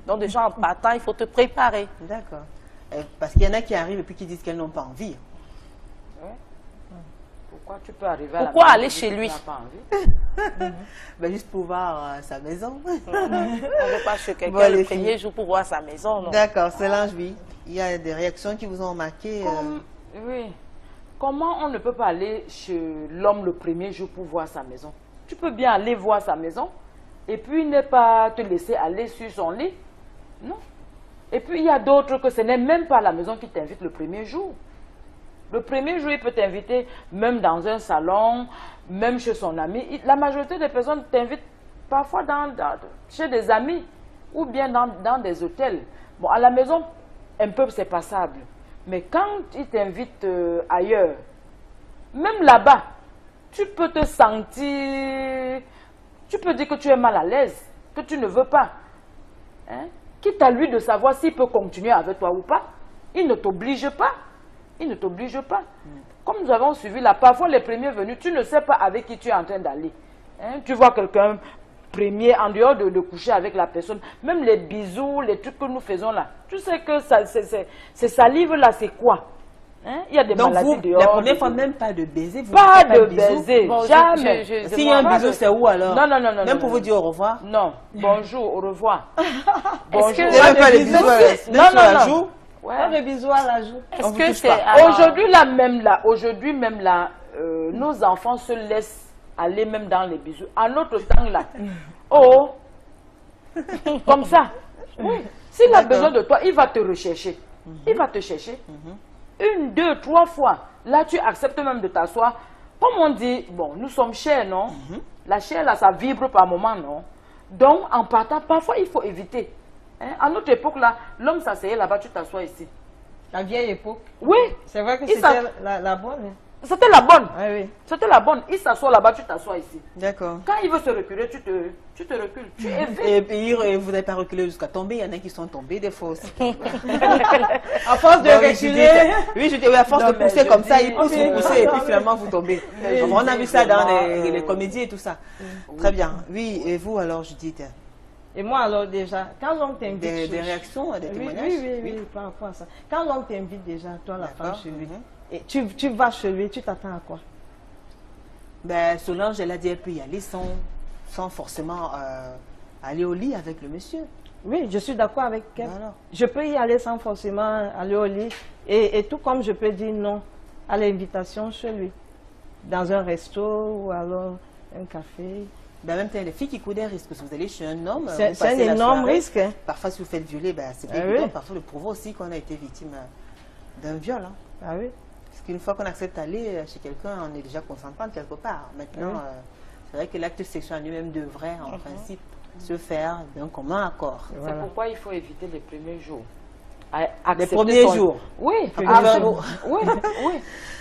Donc déjà en partant, il faut te préparer. D'accord. Parce qu'il y en a qui arrivent et puis qui disent qu'elles n'ont pas envie. Pourquoi tu peux arriver Pourquoi aller chez lui? Juste pour voir sa maison. On ne veut pas chez quelqu'un le premier jour pour voir sa maison. D'accord, Solange, oui. Il y a des réactions qui vous ont marqué. Oui. Comment on ne peut pas aller chez l'homme le premier jour pour voir sa maison? Tu peux bien aller voir sa maison et puis ne pas te laisser aller sur son lit. Non. Et puis il y a d'autres que ce n'est même pas la maison qui t'invite le premier jour. Le premier jour, il peut t'inviter même dans un salon, même chez son ami. La majorité des personnes t'invitent parfois chez des amis ou bien dans des hôtels. Bon, à la maison, un peu c'est passable. Mais quand il t'invite ailleurs, même là-bas, tu peux te sentir, tu peux dire que tu es mal à l'aise, que tu ne veux pas. Hein? Quitte à lui de savoir s'il peut continuer avec toi ou pas. Il ne t'oblige pas. Il ne t'oblige pas. Comme nous avons suivi là, parfois les premiers venus, tu ne sais pas avec qui tu es en train d'aller. Hein? Tu vois quelqu'un premier, en dehors de coucher avec la personne, même les bisous, les trucs que nous faisons là, tu sais que ces salives-là, c'est quoi? Hein? Il y a des maladies dehors. La première fois, même pas de baiser, vous pas de baiser, bon, jamais. S'il y a un bisou, c'est où alors? Non. Même pour vous dire au revoir? Non, bonjour, au revoir. Bonjour. Il n'y a pas les bisous sur la joue? Ouais. Pas de bisous à la joue. Est-ce que c'est aujourd'hui même là, nos enfants se laissent aller même dans les bisous. À notre temps là, oh, comme ça. Oui. S'il a besoin de toi, il va te rechercher. Il va te chercher. 1, 2, 3 fois. Là, tu acceptes même de t'asseoir. Comme on dit, bon, nous sommes chers, non? La chair là, ça vibre par moment, non? Donc, en partant, parfois, il faut éviter. Hein? À notre époque là, l'homme s'asseyait là-bas, tu t'assois ici. La vieille époque. Oui. C'est vrai que c'était la bonne. C'était la bonne. Ah, oui. C'était la bonne. Il s'assoit là-bas, tu t'assois ici. D'accord. Quand il veut se reculer, tu te recules. Tu évites. Et puis, vous n'avez pas reculé jusqu'à tomber. Il y en a qui sont tombés des fois aussi. À force de reculer. Oui, à force de pousser comme ça, il pousse, vous poussez et puis finalement vous tombez. On a vu ça dans les comédies et tout ça. Très bien. Oui, et vous alors, Judith? Et moi alors déjà, quand l'homme t'invite... Des réactions, des témoignages? Oui, par rapport à ça. Quand l'homme t'invite déjà, toi la femme chez lui, et tu vas chez lui, tu t'attends à quoi? Ben, Solange, elle a dit, elle peut y aller sans forcément aller au lit avec le monsieur. Oui, je suis d'accord avec elle. Voilà. Je peux y aller sans forcément aller au lit. Et tout comme je peux dire non à l'invitation chez lui. Dans un resto ou alors un café. Ben, même les filles qui courent des risques. Si vous allez chez un homme, c'est un énorme risque. Hein. Parfois, si vous faites violer, ben, c'est évident. Parfois, le prouve aussi qu'on a été victime d'un viol. Hein. Ah oui. Parce qu'une fois qu'on accepte d'aller chez quelqu'un, on est déjà consentant quelque part. Maintenant, c'est vrai que l'acte sexuel lui-même devrait, en principe, se faire d'un commun accord. C'est pourquoi il faut éviter les premiers jours. Les premiers jours. Oui, oui.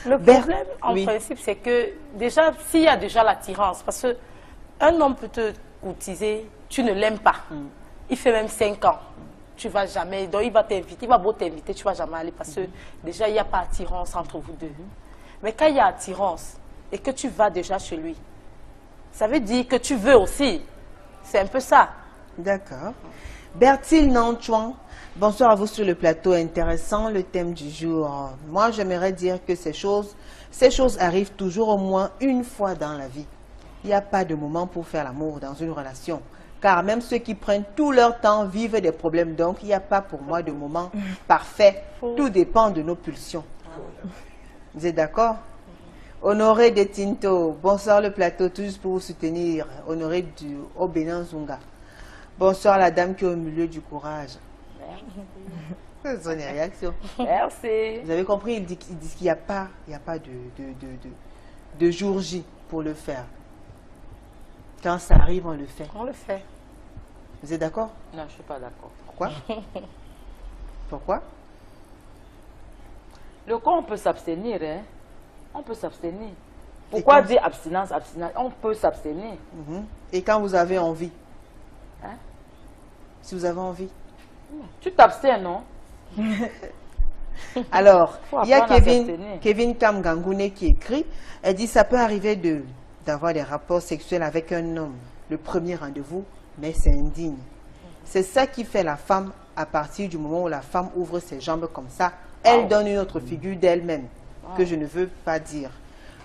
Le problème, en principe, c'est que déjà, s'il y a déjà l'attirance, parce qu'un homme peut te courtiser, tu ne l'aimes pas. Il fait même 5 ans. Tu ne vas jamais, donc il va t'inviter, il va beau t'inviter, tu ne vas jamais aller parce que déjà, il n'y a pas attirance entre vous deux. Mais quand il y a attirance et que tu vas déjà chez lui, ça veut dire que tu veux aussi. C'est un peu ça. D'accord. Bertil Nanchouan, bonsoir à vous sur le plateau. Intéressant le thème du jour. Moi, j'aimerais dire que ces choses arrivent toujours au moins une fois dans la vie. Il n'y a pas de moment pour faire l'amour dans une relation. Car même ceux qui prennent tout leur temps vivent des problèmes. Donc, il n'y a pas pour moi de moment parfait. Tout dépend de nos pulsions. Vous êtes d'accord? Honoré de Tinto, bonsoir le plateau, tout juste pour vous soutenir. Honoré du Bénin Zunga. Bonsoir la dame qui est au milieu du courage. C'est son réaction. Merci. Vous avez compris, il dit qu'il n'y a pas, de jour J pour le faire. Quand ça arrive, on le fait. On le fait. Vous êtes d'accord? Non, je ne suis pas d'accord. Pourquoi? Pourquoi? Le corps, on peut s'abstenir, hein? On peut s'abstenir. Pourquoi dire abstinence, abstinence? On peut s'abstenir. Et quand vous avez envie? Hein? Si vous avez envie? Tu t'abstiens, non? Alors, il y a Kevin Kamgangoune qui écrit, elle dit, ça peut arriver d'avoir des rapports sexuels avec un homme, le premier rendez-vous, mais c'est indigne. C'est ça qui fait la femme, à partir du moment où la femme ouvre ses jambes comme ça, elle donne une autre figure d'elle-même, que je ne veux pas dire.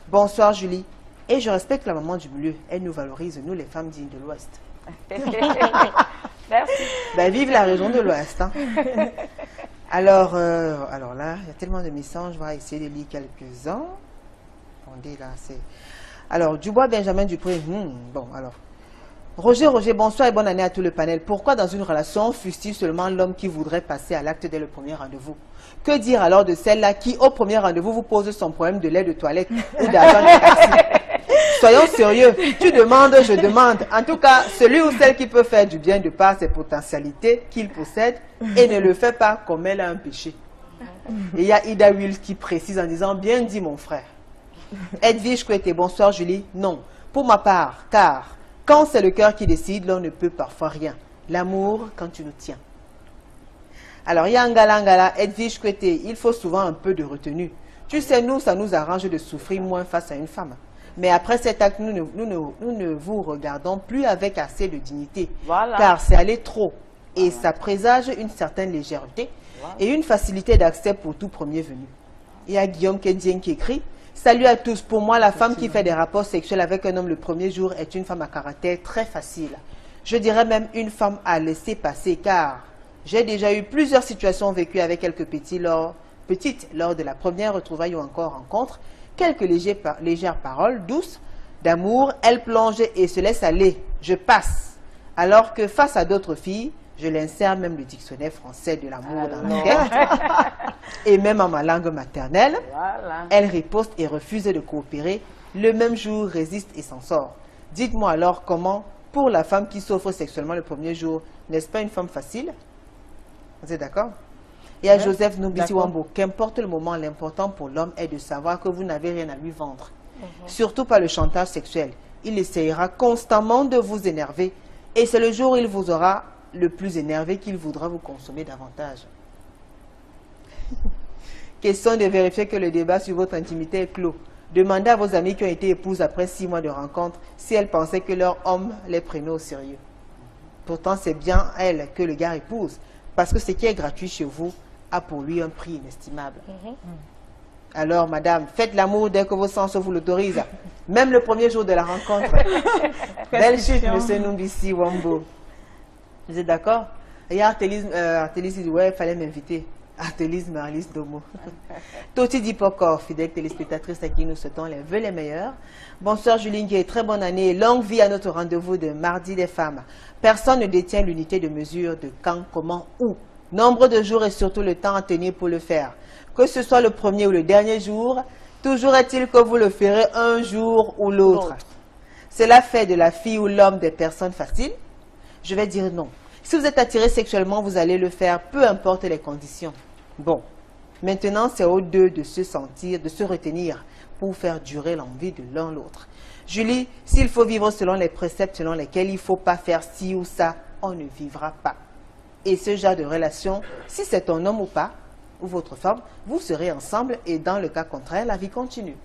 Bonsoir Julie, et je respecte la maman du milieu, elle nous valorise, nous les femmes dignes de l'Ouest. Merci. Ben, vive la région de l'Ouest. Hein. Alors là, il y a tellement de messages, je vais essayer de lire quelques-uns. Alors, Dubois Benjamin Dupré, bon, alors, Roger, bonsoir et bonne année à tout le panel. Pourquoi dans une relation fustille seulement l'homme qui voudrait passer à l'acte dès le premier rendez-vous? Que dire alors de celle-là qui, au premier rendez-vous, vous pose son problème de lait de toilette ou d'argent de taxi? Soyons sérieux. Tu demandes, je demande. En tout cas, celui ou celle qui peut faire du bien de par ses potentialités qu'il possède et ne le fait pas comme elle a un péché. Et il y a Ida Wills qui précise en disant, bien dit mon frère. Edwige Kouete, bonsoir Julie. Non, pour ma part, car quand c'est le cœur qui décide, l'on ne peut parfois rien. L'amour, quand tu nous tiens. Alors, il y a Angala, Edwige Kouete, il faut souvent un peu de retenue. Tu sais, nous, ça nous arrange de souffrir moins face à une femme. Mais après cet acte, nous ne vous regardons plus avec assez de dignité. Voilà. Car c'est aller trop. Et ça présage une certaine légèreté et une facilité d'accès pour tout premier venu. Il y a Guillaume Kedien qui écrit, salut à tous. Pour moi, la femme qui fait des rapports sexuels avec un homme le premier jour est une femme à caractère très facile. Je dirais même une femme à laisser passer, car j'ai déjà eu plusieurs situations vécues avec quelques petites lors de la première retrouvaille ou encore rencontre. Quelques légères paroles douces d'amour, elle plonge et se laisse aller. Je passe. Alors que face à d'autres filles, je l'insère même le dictionnaire français de l'amour dans le texte. Et même en ma langue maternelle, elle riposte et refuse de coopérer. Le même jour, résiste et s'en sort. Dites-moi alors comment, pour la femme qui s'offre sexuellement le premier jour, n'est-ce pas une femme facile? Vous êtes d'accord? Et à Joseph Nubisi Wambo, qu'importe le moment, l'important pour l'homme est de savoir que vous n'avez rien à lui vendre. Surtout pas le chantage sexuel. Il essayera constamment de vous énerver. Et c'est le jour où il vous aura le plus énervé qu'il voudra vous consommer davantage. Question de vérifier que le débat sur votre intimité est clos. Demandez à vos amis qui ont été épouses après 6 mois de rencontre si elles pensaient que leur homme les prenait au sérieux. Pourtant, c'est bien elle que le gars épouse. Parce que ce qui est gratuit chez vous a pour lui un prix inestimable. Alors, madame, faites l'amour dès que vos sens vous l'autorisent. Même le premier jour de la rencontre. Belle chute, monsieur Numbisi Wambo. Vous êtes d'accord? Il y a Artélis dit, ouais, il fallait m'inviter. Artélis Marlis Domo. Toti Dipokor, fidèle téléspectatrice à qui nous souhaitons les vœux les meilleurs. Bonsoir Julie Nguyen, très bonne année. Longue vie à notre rendez-vous de mardi des femmes. Personne ne détient l'unité de mesure de quand, comment, où. Nombre de jours et surtout le temps à tenir pour le faire. Que ce soit le premier ou le dernier jour, toujours est-il que vous le ferez un jour ou l'autre. Cela fait de la fille ou l'homme des personnes faciles? Je vais dire non. Si vous êtes attiré sexuellement, vous allez le faire, peu importe les conditions. Bon, maintenant c'est aux deux de se sentir, de se retenir pour faire durer l'envie de l'un l'autre. Julie, s'il faut vivre selon les préceptes selon lesquels il ne faut pas faire ci ou ça, on ne vivra pas. Et ce genre de relation, si c'est ton homme ou pas, ou votre femme, vous serez ensemble et dans le cas contraire, la vie continue.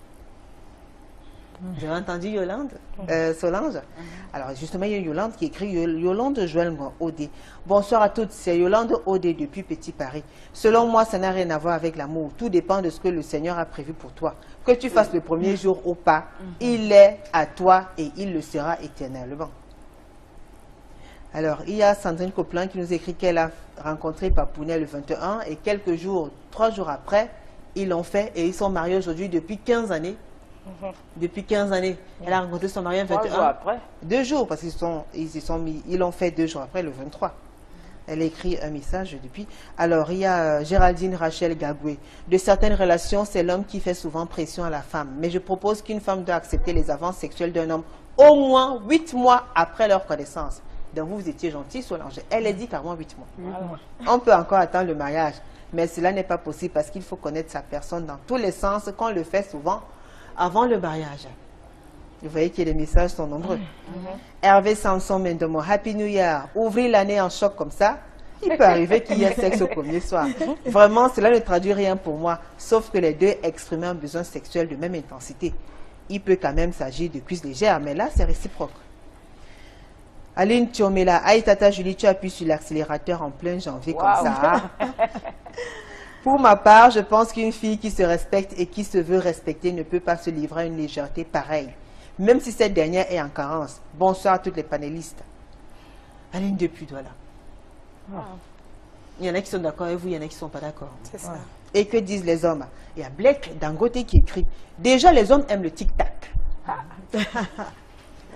J'ai entendu Yolande, Solange. Alors justement, il y a Yolande qui écrit, Yolande Joël Odé. Bonsoir à toutes, c'est Yolande Odé depuis Petit Paris. Selon moi, ça n'a rien à voir avec l'amour. Tout dépend de ce que le Seigneur a prévu pour toi. Que tu fasses le premier jour ou pas, il est à toi et il le sera éternellement. Alors, il y a Sandrine Coplin qui nous écrit qu'elle a rencontré Papounet le 21 et quelques jours, 3 jours après, ils l'ont fait et ils sont mariés aujourd'hui depuis 15 années. Depuis 15 années. Elle a rencontré son mari le 21. 3 jours après 2 jours, parce qu'ils l'ont fait 2 jours après, le 23. Elle a écrit un message depuis. Alors, il y a Géraldine Rachel Gagoué. De certaines relations, c'est l'homme qui fait souvent pression à la femme. Mais je propose qu'une femme doit accepter les avances sexuelles d'un homme au moins 8 mois après leur connaissance. Donc, vous étiez gentil, Solange. Elle a dit carrément 8 mois. On peut encore attendre le mariage. Mais cela n'est pas possible parce qu'il faut connaître sa personne dans tous les sens, qu'on le fait souvent avant le mariage. Vous voyez que les messages sont nombreux. Hervé Samson Mendomo, Happy New Year. Ouvrir l'année en choc comme ça, il peut arriver qu'il y ait sexe au premier soir. Vraiment, cela ne traduit rien pour moi, sauf que les deux expriment un besoin sexuel de même intensité. Il peut quand même s'agir de cuisses légères, mais là, c'est réciproque. Aline Thiomela, aïe tata Julie, tu appuies sur l'accélérateur en plein janvier comme ça. Pour ma part, je pense qu'une fille qui se respecte et qui se veut respecter ne peut pas se livrer à une légèreté pareille, même si cette dernière est en carence. Bonsoir à toutes les panélistes. Aline depuis, voilà. Il y en a qui sont d'accord avec vous, il y en a qui ne sont pas d'accord. C'est ça. Et que disent les hommes? Il y a Blake Dangote qui écrit, déjà les hommes aiment le tic-tac.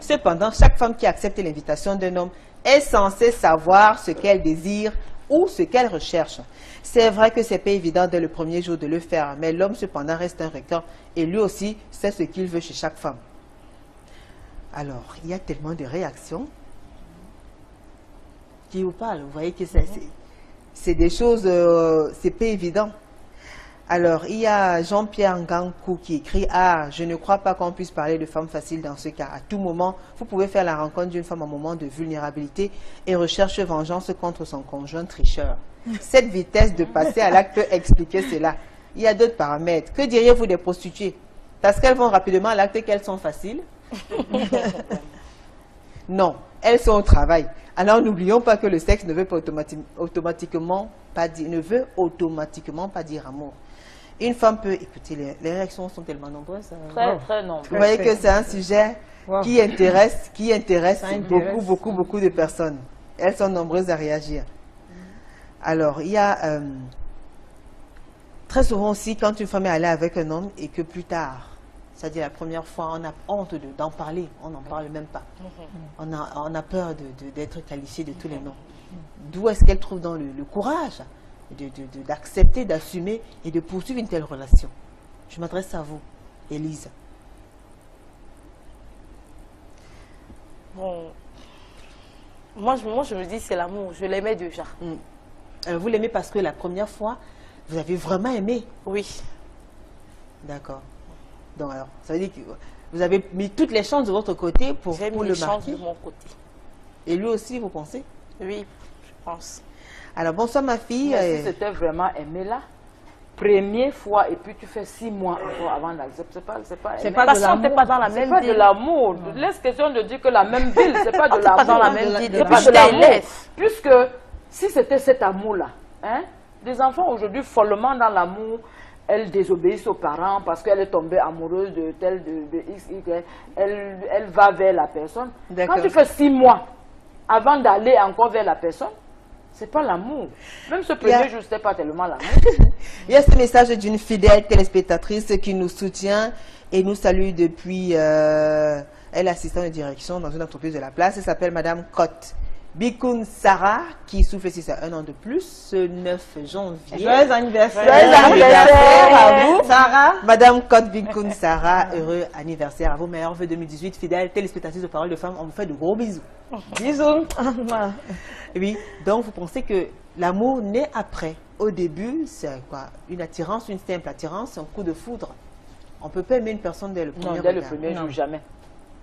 Cependant, chaque femme qui accepte l'invitation d'un homme est censée savoir ce qu'elle désire ou ce qu'elle recherche. C'est vrai que ce n'est pas évident dès le premier jour de le faire, mais l'homme cependant reste un recteur et lui aussi sait ce qu'il veut chez chaque femme. Alors, il y a tellement de réactions qui vous parlent. Vous voyez que c'est des choses, c'est pas évident. Alors, il y a Jean-Pierre Ngankou qui écrit « Ah, je ne crois pas qu'on puisse parler de femme facile dans ce cas. À tout moment, vous pouvez faire la rencontre d'une femme en moment de vulnérabilité et recherche vengeance contre son conjoint tricheur. Cette vitesse de passer à l'acte peut expliquer cela. Il y a d'autres paramètres. Que diriez-vous des prostituées? Parce qu'elles vont rapidement à l'acte et qu'elles sont faciles? Non, elles sont au travail. Alors, n'oublions pas que le sexe ne veut pas automatiquement pas dire amour. Une femme peut... Écoutez, les réactions sont tellement nombreuses. Très, très nombreuses. Vous voyez que c'est un sujet qui intéresse beaucoup de personnes. Elles sont nombreuses à réagir. Alors, il y a... très souvent aussi, quand une femme est allée avec un homme et que plus tard, c'est-à-dire la première fois, on a honte d'en parler, on n'en parle même pas. On a peur d'être qualifié de tous les noms. D'où est-ce qu'elle trouve dans le courage d'accepter, d'assumer et de poursuivre une telle relation? Je m'adresse à vous, Élise. Bon, moi je me dis c'est l'amour, je l'aimais déjà. Alors, vous l'aimez parce que la première fois, vous avez vraiment aimé? Oui. D'accord. Donc alors, ça veut dire que vous avez mis toutes les chances de votre côté pour le marquer? J'ai mis les chances de mon côté. Et lui aussi, vous pensez? Oui, je pense. Alors, bonsoir ma fille. Mais si c'était vraiment aimé là, première fois, et puis tu fais 6 mois encore avant d'accepter, c'est pas de l'amour. C'est pas dans la même ville. C'est pas de l'amour. Laisse question de dire que la même ville, c'est pas de l'amour. Pas dans la même ville. C'est pas de l'amour. Puisque si c'était cet amour-là, hein, des enfants aujourd'hui follement dans l'amour, elles désobéissent aux parents parce qu'elle est tombée amoureuse de tel, de X, Y, elle va vers la personne. Quand tu fais 6 mois avant d'aller encore vers la personne, c'est pas l'amour. Même ce premier jour, c'était pas tellement l'amour. Il y a ce message d'une fidèle téléspectatrice qui nous soutient et nous salue depuis... elle est assistante de direction dans une entreprise de la place. Elle s'appelle Madame Cotte Bikoun Sarah, qui souffle si c'est un an de plus, ce 9 janvier. Joyeux anniversaire. Joyeux anniversaire à vous, Sarah. Madame Cotte Bikoun Sarah, heureux anniversaire à vous. Meilleurs vœux 2018, fidèle téléspectatrice de Parole de Femmes. On vous fait de gros bisous. Bisous. Oui, donc vous pensez que l'amour naît après. Au début, c'est quoi? Une attirance, une simple attirance, un coup de foudre. On ne peut pas aimer une personne dès le premier regard. Non, dès le premier jour, jamais.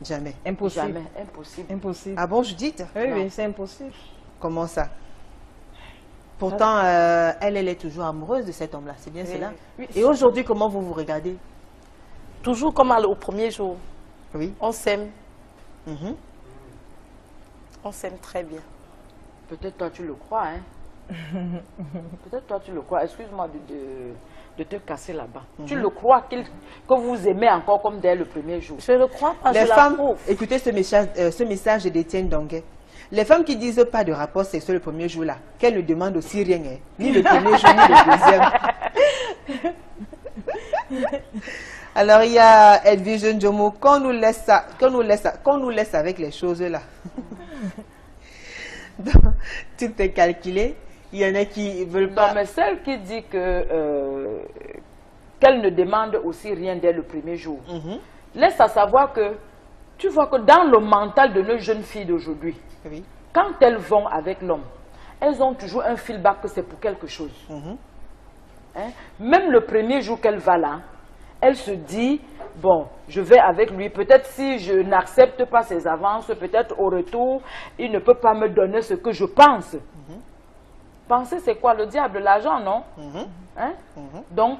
Jamais. Impossible. Jamais, impossible. Impossible. Ah bon, Judith? Oui, c'est impossible. Comment ça? Pourtant, elle est toujours amoureuse de cet homme-là, c'est bien cela? Oui. Et aujourd'hui, comment vous vous regardez? Toujours comme au premier jour. Oui. On s'aime. On s'aime très bien. Peut-être toi tu le crois, hein? Peut-être toi tu le crois. Excuse-moi de te casser là-bas. Tu le crois que vous aimez encore comme dès le premier jour? Je le crois pas, les femmes, écoutez ce message d'Étienne Donguet. Les femmes qui disent pas de rapport sexuel le premier jour là, qu'elles ne demandent aussi rien, hein, ni le premier jour, ni le deuxième. Alors il y a Edwige Njomo, qu'on nous laisse avec les choses là. Donc, tout est calculé. Il y en a qui veulent pas. Non, mais celle qui dit que qu'elle ne demande aussi rien dès le premier jour, laisse à savoir que tu vois que dans le mental de nos jeunes filles d'aujourd'hui, quand elles vont avec l'homme, elles ont toujours un feedback que c'est pour quelque chose. Hein? Même le premier jour qu'elle va là, elle se dit, bon, je vais avec lui, peut-être si je n'accepte pas ses avances, peut-être au retour, il ne peut pas me donner ce que je pense. Penser, c'est quoi? Le diable, l'argent, non? Hein? Donc,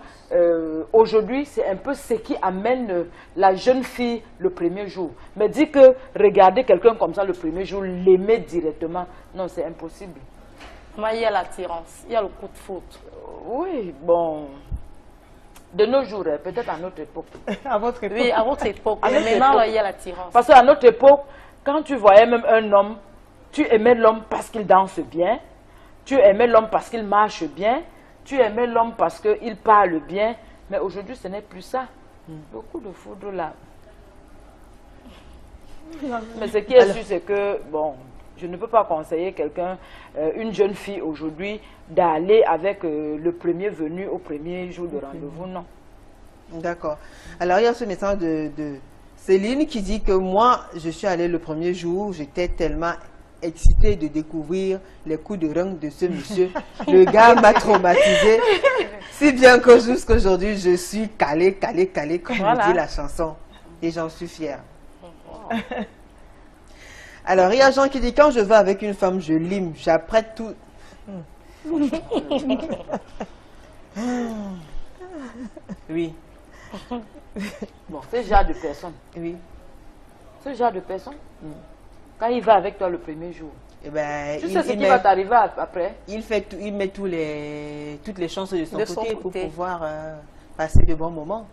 aujourd'hui, c'est un peu ce qui amène la jeune fille le premier jour. Mais dit que regarder quelqu'un comme ça le premier jour, l'aimer directement, non, c'est impossible. Moi, il y a l'attirance, il y a le coup de foudre. Oui, bon... De nos jours, peut-être à notre époque. À votre époque? Oui, à votre époque. Mais maintenant, il y a l'attirance. Parce qu'à notre époque, quand tu voyais même un homme, tu aimais l'homme parce qu'il danse bien, tu aimais l'homme parce qu'il marche bien, tu aimais l'homme parce qu'il parle bien. Mais aujourd'hui, ce n'est plus ça. Beaucoup de foudre là. Mais ce qui est sûr, c'est que, bon, je ne peux pas conseiller quelqu'un, une jeune fille aujourd'hui, d'aller avec le premier venu au premier jour de rendez-vous, non. D'accord. Alors, il y a ce message de Céline qui dit que moi, je suis allée le premier jour, j'étais tellement excitée de découvrir les coups de rein de ce monsieur. Le gars m'a traumatisée, si bien que jusqu'aujourd'hui, je suis calée, comme le dit la chanson. Et j'en suis fière. Alors, il y a Jean qui dit, quand je vais avec une femme, je lime, j'apprête tout. Oui. Bon, ce genre de personne. Oui. Ce genre de personne, quand il va avec toi le premier jour, eh ben, tu sais ce qui va t'arriver après. Il met toutes les chances de son côté pour pouvoir passer de bons moments.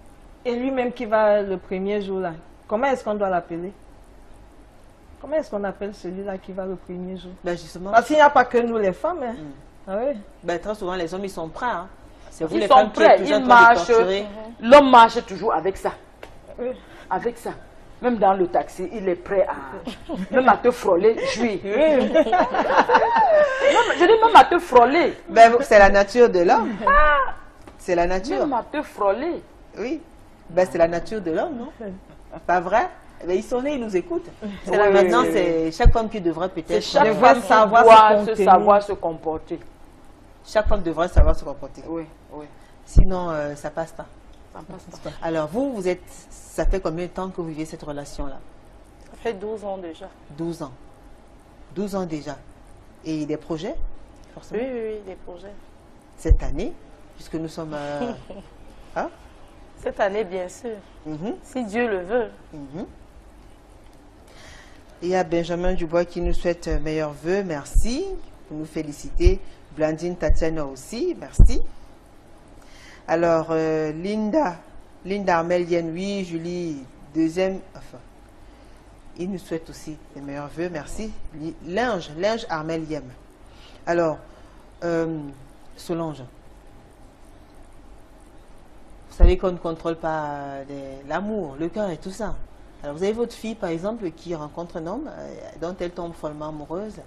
Et lui-même qui va le premier jour là, comment est-ce qu'on doit l'appeler? Comment est-ce qu'on appelle celui-là qui va le premier jour? Ben justement. Parce qu'il n'y a pas que nous les femmes. Hein. Ah oui. Ben, très souvent les hommes ils sont prêts. Hein. C'est vous Ils les sont femmes prêts, qui êtes ils marchent. L'homme marche toujours avec ça. Oui. Avec ça. Même dans le taxi, il est prêt même à te frôler, jouir. Je dis même à te frôler. Ben, c'est la nature de l'homme. C'est la nature. Même à te frôler. Oui. Ben, c'est la nature de l'homme, non? Pas vrai? Ben, ils sont nés, ils nous écoutent. Maintenant, c'est chaque femme qui devrait peut-être... Chaque femme doit savoir se comporter. Chaque femme devrait savoir se comporter. Oui, oui. Sinon, ça passe pas. Ça passe pas. Alors, vous êtes... Ça fait combien de temps que vous vivez cette relation-là? Ça fait 12 ans déjà. 12 ans. 12 ans déjà. Et des projets, forcément? Oui, des projets. Cette année, puisque nous sommes... Hein? Cette année, bien sûr. Si Dieu le veut. Il y a Benjamin Dubois qui nous souhaite meilleurs vœux. Merci. Pour nous féliciter. Blandine Tatiana aussi. Merci. Alors, Linda Armelienne, oui, Julie, deuxième, enfin, il nous souhaite aussi les meilleurs vœux, merci. Linge Armelienne. Alors, Solange, vous savez qu'on ne contrôle pas l'amour, le cœur et tout ça. Alors, vous avez votre fille, par exemple, qui rencontre un homme dont elle tombe follement amoureuse,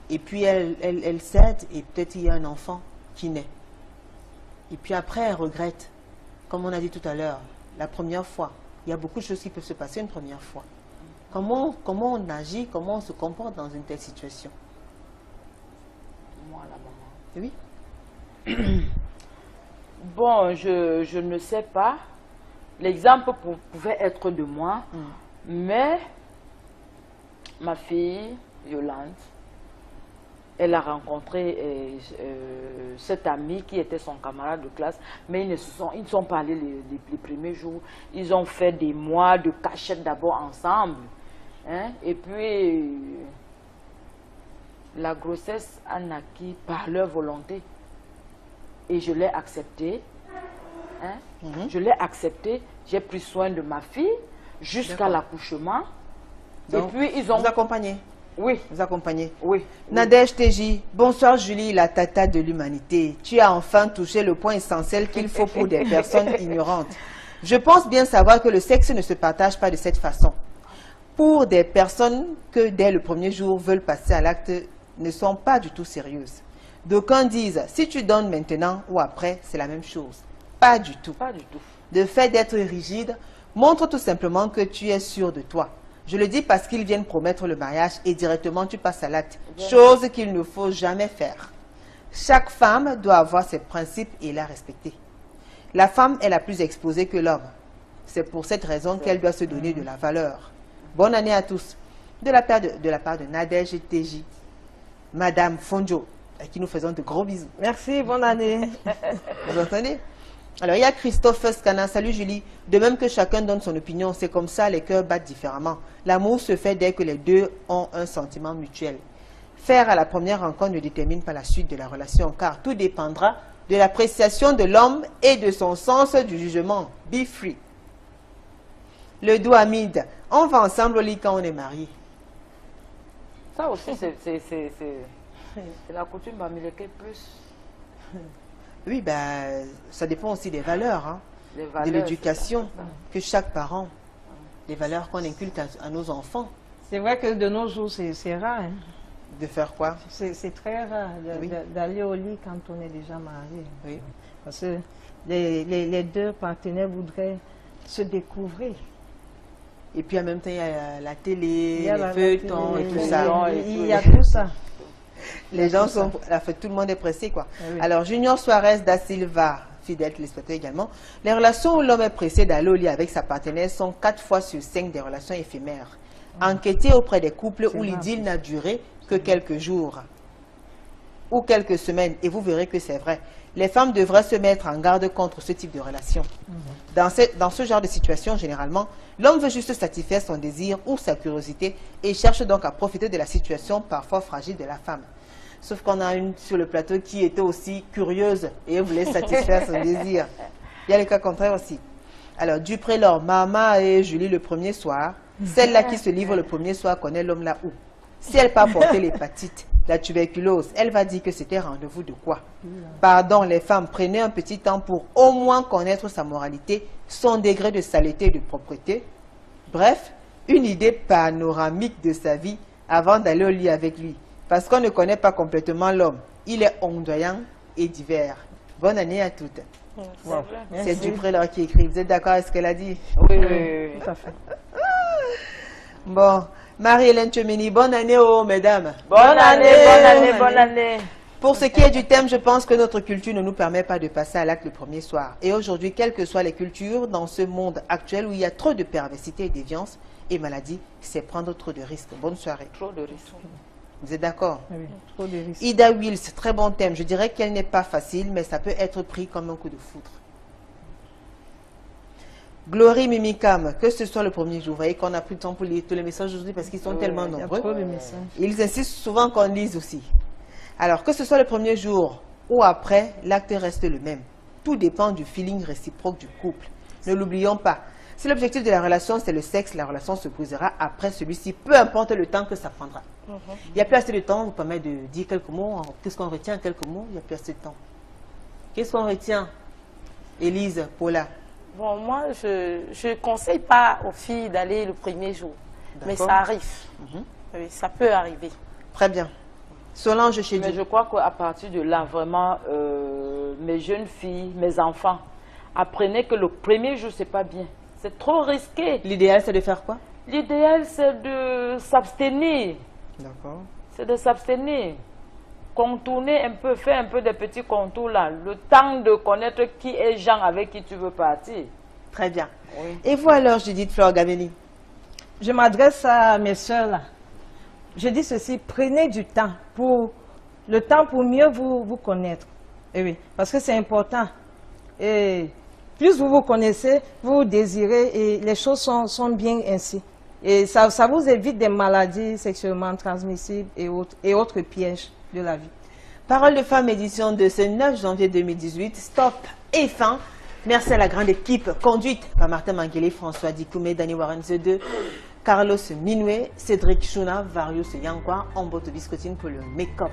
et puis elle cède, et peut-être il y a un enfant qui naît. Et puis après, elle regrette. Comme on a dit tout à l'heure, la première fois, il y a beaucoup de choses qui peuvent se passer une première fois. Comment on agit, comment on se comporte dans une telle situation? Moi, la maman. Oui. Bon, je ne sais pas. L'exemple pouvait être de moi, mais ma fille, Yolande, elle a rencontré cet ami qui était son camarade de classe, mais ils ne sont pas allés les premiers jours. Ils ont fait des mois de cachette d'abord ensemble. Hein? Et puis, la grossesse a naquis par leur volonté. Et je l'ai accepté. Hein? Je l'ai accepté. J'ai pris soin de ma fille jusqu'à l'accouchement. Et puis, ils ont... Vous accompagnez? Oui. Vous accompagnez? Oui. Nadège Teji, bonsoir Julie, la tata de l'humanité. Tu as enfin touché le point essentiel qu'il faut pour des personnes ignorantes. Je pense bien savoir que le sexe ne se partage pas de cette façon. Pour des personnes que dès le premier jour veulent passer à l'acte ne sont pas du tout sérieuses. D'aucuns disent, si tu donnes maintenant ou après, c'est la même chose. Pas du tout. Pas du tout. Le fait d'être rigide montre tout simplement que tu es sûr de toi. Je le dis parce qu'ils viennent promettre le mariage et directement tu passes à l'acte. Chose qu'il ne faut jamais faire. Chaque femme doit avoir ses principes et les respecter. La femme est la plus exposée que l'homme. C'est pour cette raison qu'elle doit se donner de la valeur. Bonne année à tous. De la part de Nadège et Teji, Madame Fonjo, à qui nous faisons de gros bisous. Merci, bonne année. Vous entendez? Alors, il y a Christophe Scana. Salut Julie. De même que chacun donne son opinion, c'est comme ça, les cœurs battent différemment. L'amour se fait dès que les deux ont un sentiment mutuel. Faire à la première rencontre ne détermine pas la suite de la relation, car tout dépendra de l'appréciation de l'homme et de son sens du jugement. Be free. Le doigt Hamid. On va ensemble au lit quand on est marié. Ça aussi, c'est la coutume américaine plus. Oui, ben, ça dépend aussi des valeurs, hein, de l'éducation que chaque parent, Les valeurs qu'on inculque à nos enfants. C'est vrai que de nos jours, c'est rare. Hein. De faire quoi? C'est très rare d'aller au lit quand on est déjà marié. Oui. Parce que les deux partenaires voudraient se découvrir. Et puis en même temps, il y a la télé, les feuilletons et tout ça. Il y a tout ça. Les gens sont... tout le monde est pressé, quoi. Oui. Alors, Junior Suarez da Silva, fidèle téléspectateur également. Les relations où l'homme est pressé d'aller au lit avec sa partenaire sont 4 fois sur 5 des relations éphémères. Enquêtez auprès des couples où l'idylle n'a duré que quelques jours ou quelques semaines et vous verrez que c'est vrai. Les femmes devraient se mettre en garde contre ce type de relation. Dans ce genre de situation, généralement, l'homme veut juste satisfaire son désir ou sa curiosité et cherche donc à profiter de la situation parfois fragile de la femme. Sauf qu'on a une sur le plateau qui était aussi curieuse et voulait satisfaire son désir. Il y a le cas contraire aussi. Alors, Dupré-Laure, Mama et Julie le premier soir, celle-là qui se livre le premier soir connaît l'homme là où. Si elle peut porter l'hépatite, la tuberculose, elle va dire que c'était rendez-vous de quoi? Pardon, les femmes, prenez un petit temps pour au moins connaître sa moralité, son degré de saleté et de propreté. Bref, une idée panoramique de sa vie avant d'aller au lit avec lui. Parce qu'on ne connaît pas complètement l'homme. Il est ondoyant et divers. Bonne année à toutes. Wow. C'est Dupré-Laure qui écrit. Vous êtes d'accord avec ce qu'elle a dit? Oui, tout à fait. Bon, Marie-Hélène Chemini, bonne année aux mesdames. Bonne année, bonne année, bonne année. Pour ce qui est du thème, je pense que notre culture ne nous permet pas de passer à l'acte le premier soir. Et aujourd'hui, quelles que soient les cultures, dans ce monde actuel où il y a trop de perversité et déviance et maladie, c'est prendre trop de risques. Bonne soirée. Trop de risques. Vous êtes d'accord? Oui, trop de risques. Ida Wills, très bon thème. Je dirais qu'elle n'est pas facile, mais ça peut être pris comme un coup de foudre. Glory Mimikam, que ce soit le premier jour. Vous voyez qu'on a pris le temps pour lire tous les messages aujourd'hui parce qu'ils sont tellement nombreux. Ils insistent souvent qu'on lise aussi. Alors, que ce soit le premier jour ou après, l'acte reste le même. Tout dépend du feeling réciproque du couple. Ne l'oublions pas. Si l'objectif de la relation, c'est le sexe, la relation se posera après celui-ci, peu importe le temps que ça prendra. Il n'y a plus assez de temps, vous permet de dire quelques mots. Qu'est-ce qu'on retient, quelques mots? Il n'y a plus assez de temps. Qu'est-ce qu'on retient? Élise, Paula. Bon, moi, je ne conseille pas aux filles d'aller le premier jour. Mais ça arrive. Oui, ça peut arriver. Très bien. Solange chez Mais je crois qu'à partir de là, vraiment, mes jeunes filles, mes enfants, apprenez que le premier jour, c'est pas bien. C'est trop risqué. L'idéal, c'est de faire quoi? L'idéal, c'est de s'abstenir. D'accord. C'est de s'abstenir. Contourner un peu, faire un peu de petits contours là. Le temps de connaître qui est Jean avec qui tu veux partir. Très bien. Oui. Et vous alors, Judith Fleur Gaveni? Je m'adresse à mes soeurs là. Je dis ceci, prenez du temps pour mieux vous connaître. Et oui, parce que c'est important. Et plus vous vous connaissez, vous désirez et les choses sont bien ainsi. Et ça vous évite des maladies sexuellement transmissibles et autres pièges de la vie. Parole de femme, édition de ce 9 janvier 2018. Stop et fin. Merci à la grande équipe conduite par Martin Manguele, François Dikoumé, Dani Warren 2, Carlos Minoué, Cédric Chouna, Varius Yankwa, Amboto Biscotine pour le make-up.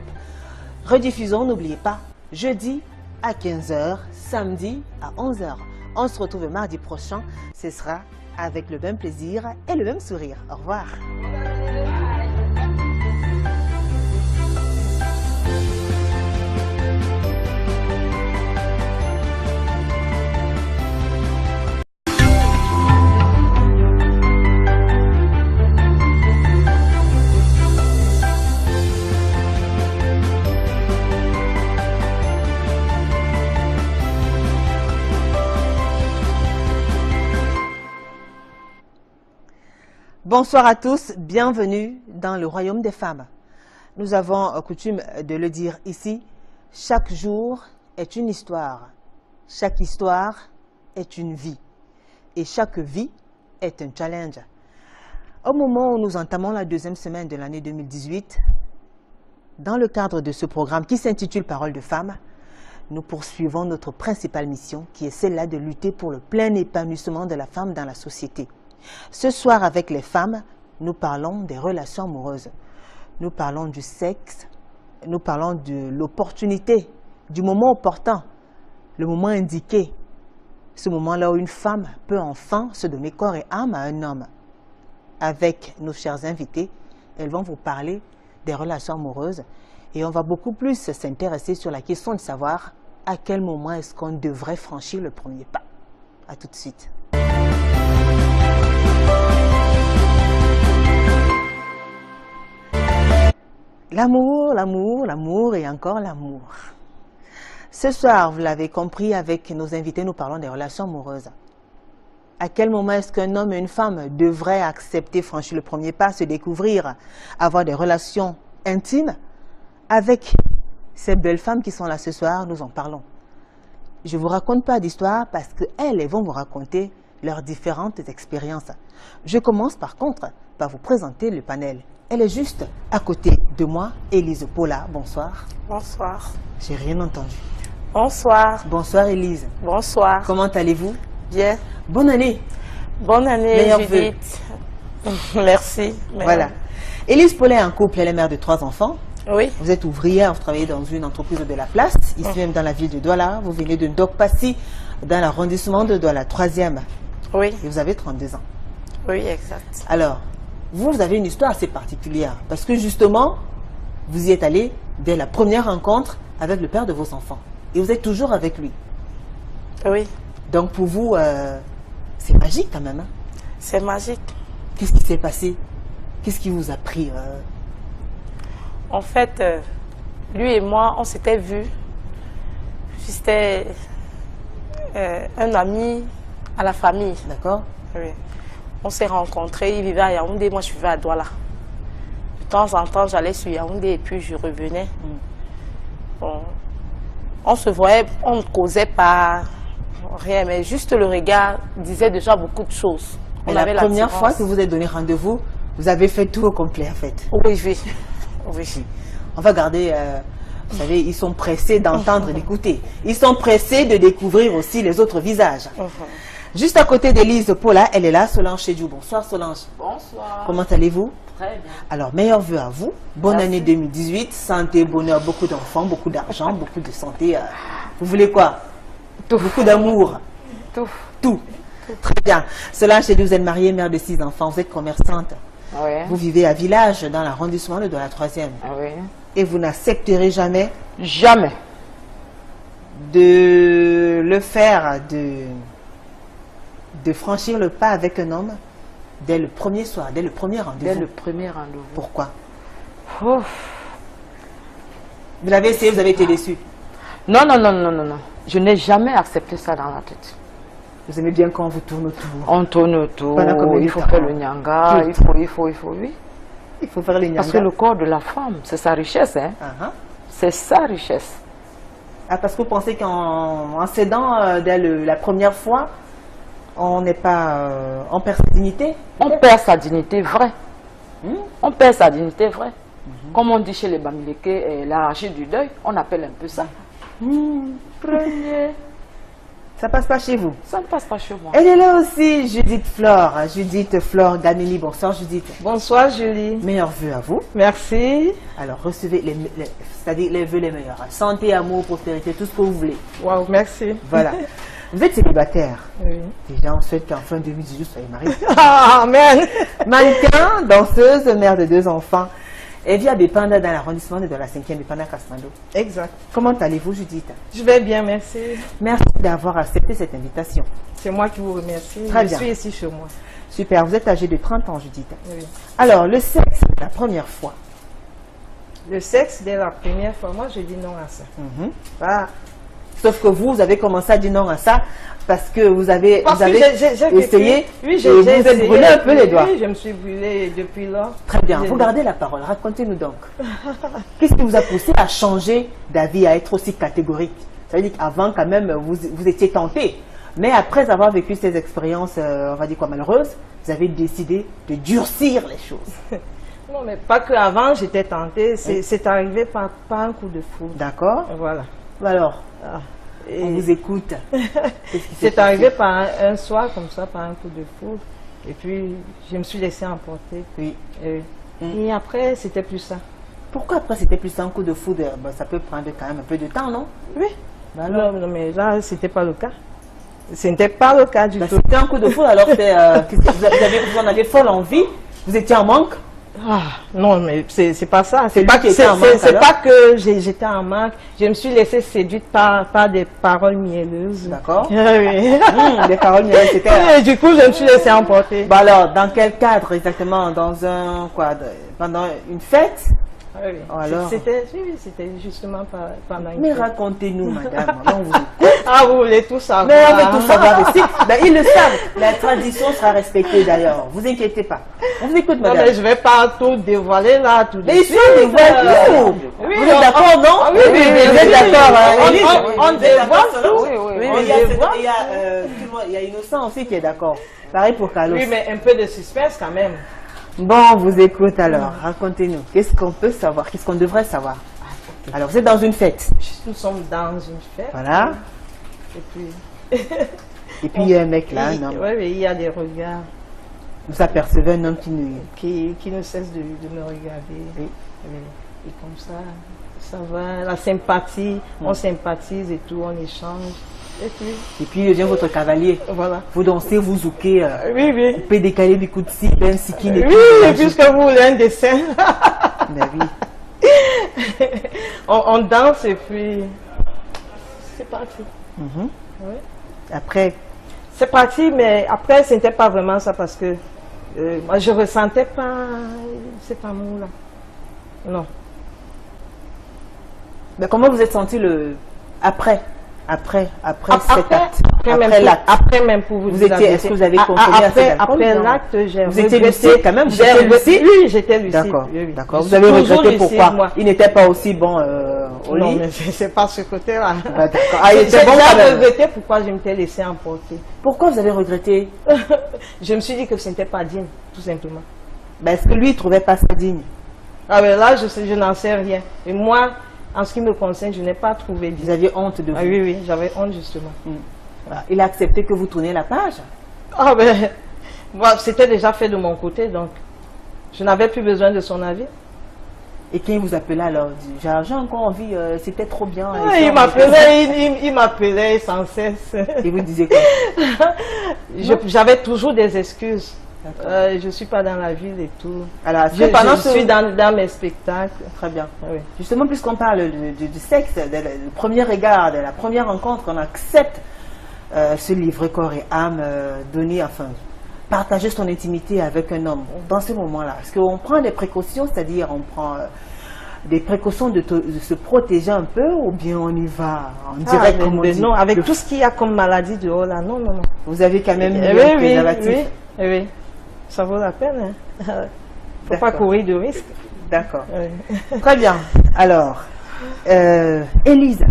Rediffusons, n'oubliez pas, jeudi à 15h, samedi à 11h. On se retrouve mardi prochain. Ce sera avec le même plaisir et le même sourire. Au revoir. Bonsoir à tous, bienvenue dans le royaume des femmes. Nous avons coutume de le dire ici, chaque jour est une histoire, chaque histoire est une vie et chaque vie est un challenge. Au moment où nous entamons la deuxième semaine de l'année 2018, dans le cadre de ce programme qui s'intitule Parole de femmes, nous poursuivons notre principale mission qui est celle-là de lutter pour le plein épanouissement de la femme dans la société. Ce soir, avec les femmes, nous parlons des relations amoureuses. Nous parlons du sexe, nous parlons de l'opportunité, du moment opportun, le moment indiqué. Ce moment-là où une femme peut enfin se donner corps et âme à un homme. avec nos chers invités. Elles vont vous parler des relations amoureuses et on va beaucoup plus s'intéresser sur la question de savoir à quel moment est-ce qu'on devrait franchir le premier pas. À tout de suite. L'amour, l'amour, l'amour et encore l'amour. Ce soir, vous l'avez compris, avec nos invités, nous parlons des relations amoureuses. À quel moment est-ce qu'un homme et une femme devraient accepter, franchir le premier pas, se découvrir, avoir des relations intimes? Avec ces belles femmes qui sont là ce soir, nous en parlons. Je ne vous raconte pas d'histoire parce qu'elles vont vous raconter leurs différentes expériences. Je commence par contre par vous présenter le panel. Elle est juste à côté de moi, Élise Paula. Bonsoir. Bonsoir. J'ai rien entendu. Bonsoir. Bonsoir Élise. Bonsoir. Comment allez-vous? Bien. Bonne année. Bonne année, meilleurs Judith. Merci. Voilà. Élise Paula est en couple, elle est mère de 3 enfants. Oui. Vous êtes ouvrière, vous travaillez dans une entreprise de la place, ici même dans la ville de Douala. Vous venez de Ndokpassi, dans l'arrondissement de Douala, 3e. Oui. Et vous avez 32 ans. Oui, exact. Alors, vous avez une histoire assez particulière, parce que justement, vous y êtes allé dès la première rencontre avec le père de vos enfants. Et vous êtes toujours avec lui. Oui. Donc pour vous, c'est magique quand même. Hein? C'est magique. Qu'est-ce qui s'est passé? Qu'est-ce qui vous a pris En fait, lui et moi, on s'était vus. C'était un ami à la famille. D'accord. Oui. On s'est rencontrés, il vivait à Yaoundé, moi je vivais à Douala. De temps en temps, j'allais sur Yaoundé et puis je revenais. Bon, on se voyait, on ne causait pas rien, mais juste le regard disait déjà beaucoup de choses. Et la première fois que vous êtes donné rendez-vous, vous avez fait tout au complet en fait. Oui, oui. Oui. On va garder, vous savez, ils sont pressés d'entendre et d'écouter. Ils sont pressés de découvrir aussi les autres visages. Juste à côté d'Élise Paula, elle est là, Solange Chedjou. Bonsoir Solange. Bonsoir. Comment allez-vous? Très bien. Alors, meilleurs vœux à vous. Bonne Merci. année 2018. Santé, bonheur, beaucoup d'enfants, beaucoup d'argent, beaucoup de santé. Vous voulez quoi? Tout. Beaucoup d'amour. Tout. Tout. Très bien. Solange Chedjou, vous êtes mariée, mère de 6 enfants. Vous êtes commerçante. Oui. Vous vivez à Village, dans l'arrondissement de la 3e. Oui. Et vous n'accepterez jamais? Jamais. De le faire, de franchir le pas avec un homme dès le premier soir, dès le premier rendez-vous. Dès le premier rendez-vous. Pourquoi? Oh. Vous l'avez essayé, vous avez été déçu? Non, non, non, non, non, non. Je n'ai jamais accepté ça dans la tête. Vous aimez bien quand on vous tourne autour? On tourne autour, il faut faire le nyanga, il faut, oui. Il faut faire le nyanga. Parce que le corps de la femme, c'est sa richesse, hein. C'est sa richesse. Ah, parce que vous pensez qu'en cédant dès la première fois, on n'est pas, on perd sa dignité? On perd sa dignité vraie. On perd sa dignité vraie. Comme on dit chez les Bamileke, l'arraché du deuil, on appelle un peu ça. Premier. Ça passe pas chez vous? Ça ne passe pas chez moi. Elle est là aussi, Judith Flore Gamini. Bonsoir Judith. Bonsoir Julie. Meilleurs vœux à vous. Merci. Alors recevez c'est-à-dire les vœux les meilleurs. Santé, amour, prospérité, tout ce que vous voulez. Waouh, merci. Voilà. Vous êtes célibataire. Oui. Déjà, on souhaite qu'en fin 2018, vous soyez marié. Amen. Mannequin, danseuse, mère de 2 enfants. Et vit à Bépanda dans l'arrondissement de la 5e Bépanda Kasmando. Exact. Comment allez-vous, Judith? Je vais bien, merci. Merci d'avoir accepté cette invitation. C'est moi qui vous remercie. Très bien. Je suis ici chez moi. Super, vous êtes âgée de 30 ans, Judith. Oui. Alors, le sexe, la première fois. Le sexe, dès la première fois, moi, je dis non à ça. Sauf que vous avez commencé à dire non à ça parce que vous avez, j'ai essayé oui, et vous êtes brûlé un peu les doigts. Oui, je me suis brûlée depuis là. Très bien, vous gardez la parole, racontez-nous donc. Qu'est-ce qui vous a poussé à changer d'avis, à être aussi catégorique? Ça veut dire qu'avant quand même, vous étiez tenté. Mais après avoir vécu ces expériences, on va dire quoi, malheureuses, vous avez décidé de durcir les choses. Non, mais pas qu'avant, j'étais tentée. C'est arrivé par un coup de foudre. D'accord. Voilà. Alors, on vous écoute. C'est arrivé par un soir, comme ça, par un coup de foudre. Et puis, je me suis laissée emporter. Oui. Et après, c'était plus ça. Pourquoi après, c'était plus ça, un coup de foudre? Ben, ça peut prendre quand même un peu de temps, non? Oui. Ben non, mais là, c'était pas le cas. Ce n'était pas le cas du tout. C'était un coup de foudre, alors vous en avez folle envie Vous étiez en manque? Ah, non, mais c'est pas ça. C'est pas que j'étais en manque. Je me suis laissée séduite par des paroles mielleuses. D'accord. Oui. Des paroles mielleuses, c'était... Et du coup, je me suis laissée emporter. Bah alors, dans quel cadre exactement? Dans un... quoi? Pendant une fête? Oui. Alors... C'était justement pendant une Mais fête. racontez-nous, madame. On vous... Ah, vous voulez tout savoir? Mais on veut tout savoir ici. Ben, ils le savent. La tradition sera respectée d'ailleurs. Vous inquiétez pas. On vous écoute, madame. Non, mais je vais pas tout dévoiler là, tout de Mais suite. ici, on dévoile tout. Oui, Vous êtes d'accord, non? Oui, vous êtes d'accord. On dévoile tout. Oui, il y a Innocent aussi qui est d'accord. Pareil pour Carlos. Oui, mais un peu de suspense quand même. Bon, on vous écoute alors. Racontez-nous. Qu'est-ce qu'on peut savoir? Qu'est-ce qu'on devrait savoir? Alors, vous êtes dans une fête. Nous sommes dans une fête. Voilà. Et puis... Et puis, il y a un mec là, un homme. Oui, mais il y a des regards. Vous apercevez un homme qui ne cesse de me regarder. Oui. Et comme ça va. La sympathie, on sympathise et tout, on échange. Et puis, il devient votre cavalier. Voilà. Vous dansez, vous zoukez. Oui, oui. Vous pouvez décaler du coup de si, ben si qui n'est oui, puisque vous voulez un dessin. Mais oui. On danse et puis c'est parti. Oui. Après. C'est parti, mais après, ce n'était pas vraiment ça parce que moi, je ne ressentais pas cet amour-là. Non. Mais comment vous êtes senti le après cet acte? Après même pour vous dire. Est-ce que vous avez consommé assez d'alcool? Après l'acte, j'ai Vous étiez lucide quand même? Vous étiez lucide? Oui, j'étais lucide. D'accord. Oui. D'accord. Vous avez regretté pourquoi? Il n'était pas aussi bon au lit? Non, mais c'est pas ce côté-là. D'accord. Ah, il était bon quand même. J'ai regretté pourquoi je m'étais laissé emporter. Pourquoi vous avez regretté? Je me suis dit que ce n'était pas digne, tout simplement. Ben, est-ce que lui, il ne trouvait pas ça digne? Ah ben là, je n'en sais rien. Et moi, en ce qui me concerne, je n'ai pas trouvé digne. Vous aviez honte de vous? Ah oui, j'avais honte justement. Il a accepté que vous tourniez la page? Ah ben, moi, c'était déjà fait de mon côté, donc je n'avais plus besoin de son avis. Et qui vous appelait alors? J'ai encore envie, c'était trop bien. Ah, il m'appelait sans cesse. Et vous disiez quoi? J'avais toujours des excuses. Je ne suis pas dans la ville et tout. Alors, je suis dans mes spectacles. Très bien. Oui. Justement, puisqu'on parle du sexe, du premier regard, de la première rencontre, on accepte se livrer corps et âme, donner, enfin, partager son intimité avec un homme. Dans ce moment-là, est-ce qu'on prend des précautions, c'est-à-dire on prend des précautions de se protéger un peu, ou bien on y va en direct comme on dit? Non, avec tout ce qu'il y a comme maladie dehors là, non. Vous avez quand même mis un préservatif? Oui. Ça vaut la peine. Il ne faut pas courir de risque. D'accord. Oui. Très bien. Alors, Élise.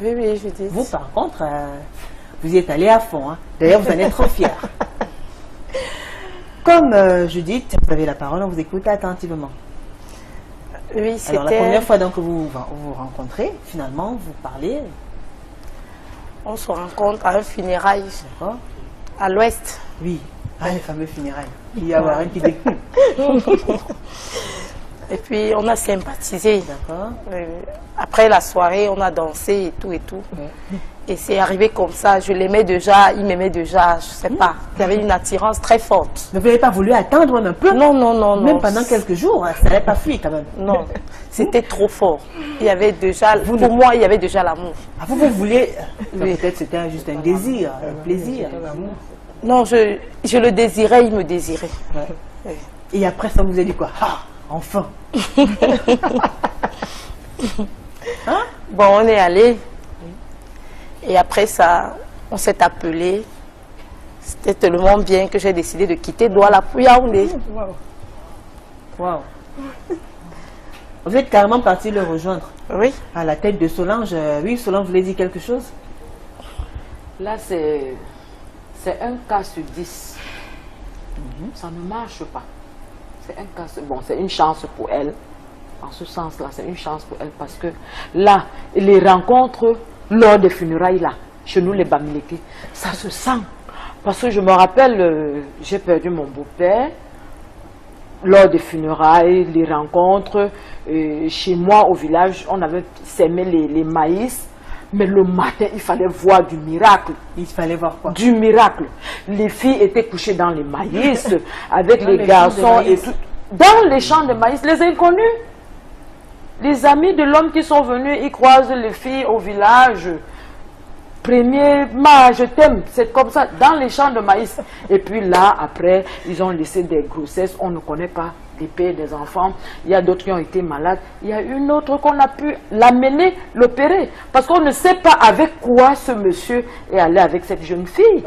Oui, je dis. Vous, par contre, vous y êtes allée à fond. Hein. D'ailleurs, vous en êtes trop fière. Comme Judith, vous avez la parole, on vous écoute attentivement. Oui, c'était... Alors, la première fois donc, que vous vous rencontrez, finalement, vous parlez. On se rencontre à un funérail. À l'ouest. Oui. Ah, les fameux funérailles. Il y a rien qui découle. Et puis, on a sympathisé. D'accord. Après la soirée, on a dansé et tout et tout. Et c'est arrivé comme ça. Je l'aimais déjà, il m'aimait déjà, je sais pas. Il y avait une attirance très forte. Mais vous n'avez pas voulu attendre un peu? Non. Même pendant quelques jours, ça n'avait pas fui quand même. Non, c'était trop fort. Il y avait déjà, pour moi, il y avait déjà l'amour. Ah, vous voulez... Peut-être c'était juste un désir, un plaisir. Non, je le désirais, il me désirait. Ouais. Et après ça, vous avez dit quoi? Ah, enfin. Hein? Bon, on est allé. Et après ça, on s'est appelé. C'était tellement bien que j'ai décidé de quitter Douala pour Yaoundé. Wow. Vous êtes carrément parti le rejoindre? Oui. À la tête de Solange. Oui, Solange voulait dire quelque chose? Là, c'est un cas sur 10. Ça ne marche pas. C'est un cas. Bon, c'est une chance pour elle. En ce sens-là, c'est une chance pour elle parce que là, les rencontres lors des funérailles, là, chez nous, les Bamileke, ça se sent. Parce que je me rappelle, j'ai perdu mon beau-père lors des funérailles, les rencontres. Chez moi, au village, on avait sémé les maïs. Mais le matin, il fallait voir du miracle. Il fallait voir quoi? Du miracle. Les filles étaient couchées dans les maïs, avec les garçons et tout. Dans les champs de maïs, les inconnus. Les amis de l'homme qui sont venus, ils croisent les filles au village. Premièrement, je t'aime, c'est comme ça, dans les champs de maïs. Et puis là, après, ils ont laissé des grossesses, on ne connaît pas les pères des enfants. Il y a d'autres qui ont été malades. Il y a une autre qu'on a pu l'amener, l'opérer. Parce qu'on ne sait pas avec quoi ce monsieur est allé avec cette jeune fille.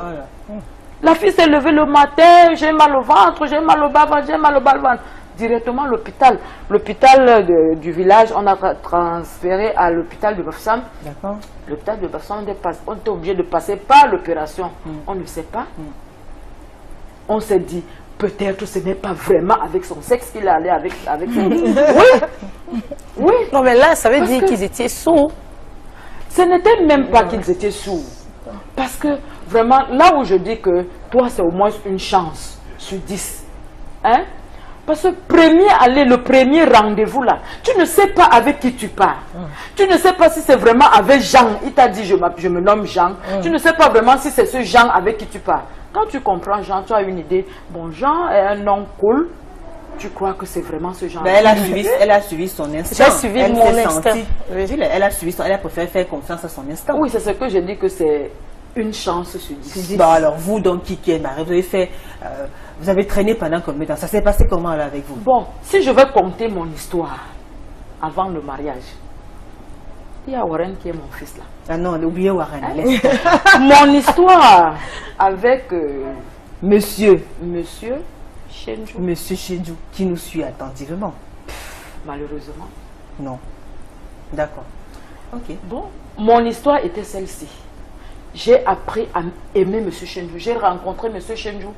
La fille s'est levée le matin, j'ai mal au ventre, j'ai mal au bas-ventre, j'ai mal au bas-ventre. Directement à l'hôpital. L'hôpital du village, on a transféré à l'hôpital de Bafoussam. D'accord. L'hôpital de Bafoussam, on était obligé de passer par l'opération. On ne sait pas. On s'est dit, peut-être ce n'est pas vraiment avec son sexe qu'il est allé avec cette fille. Oui. Oui. Non, mais là, ça veut dire qu'ils étaient sourds. Ce n'était même pas qu'ils étaient sourds. Parce que, vraiment, là où je dis que toi, c'est au moins une chance sur 10. Hein? Parce que le premier rendez-vous là, tu ne sais pas avec qui tu pars. Tu ne sais pas si c'est vraiment avec Jean. Il t'a dit je me nomme Jean. Tu ne sais pas vraiment si c'est ce Jean avec qui tu pars. Quand tu comprends Jean, tu as une idée. Bon, Jean est un nom cool. Tu crois que c'est vraiment ce Jean. Elle a suivi son instinct. J'ai suivi mon instinct. Elle a préféré faire confiance à son instinct. Oui, c'est ce que j'ai dit que c'est une chance sur 10. Bon, alors vous, donc, qui est marié, vous avez fait... vous avez traîné pendant combien de temps? Ça s'est passé comment là avec vous? Bon, si je vais compter mon histoire avant le mariage, il y a Warren qui est mon fils là. Ah non, oubliez Warren. Mon histoire avec Monsieur Chenjou. Monsieur Chenjou, qui nous suit attentivement. Malheureusement. Non. D'accord. Ok. Bon, mon histoire était celle-ci. J'ai appris à aimer M. Chenjou. J'ai rencontré M. Chenjou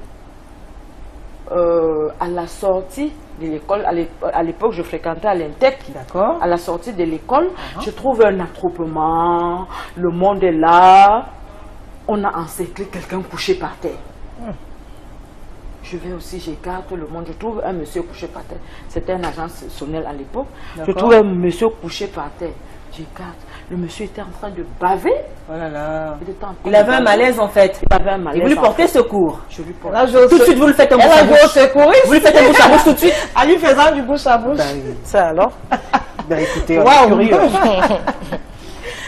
à la sortie de l'école. À l'époque, je fréquentais à l'Intec. D'accord. À la sortie de l'école, je trouve un attroupement. Le monde est là. On a encerclé quelqu'un couché par terre. Je vais aussi, j'écarte le monde. Je trouve un monsieur couché par terre. C'était un agent sonnel à l'époque. Je trouve un monsieur couché par terre. J'écarte. Le monsieur était en train de baver. Oh là là. Il avait un malaise en fait. Il avait un malaise. Et vous lui portez secours. Je lui porte. Tout de suite, vous lui faites un bouche à bouche. Vous lui faites un bouche à bouche tout de suite. En lui faisant du bouche à bouche. Ça alors? Ben écoutez, on est curieux.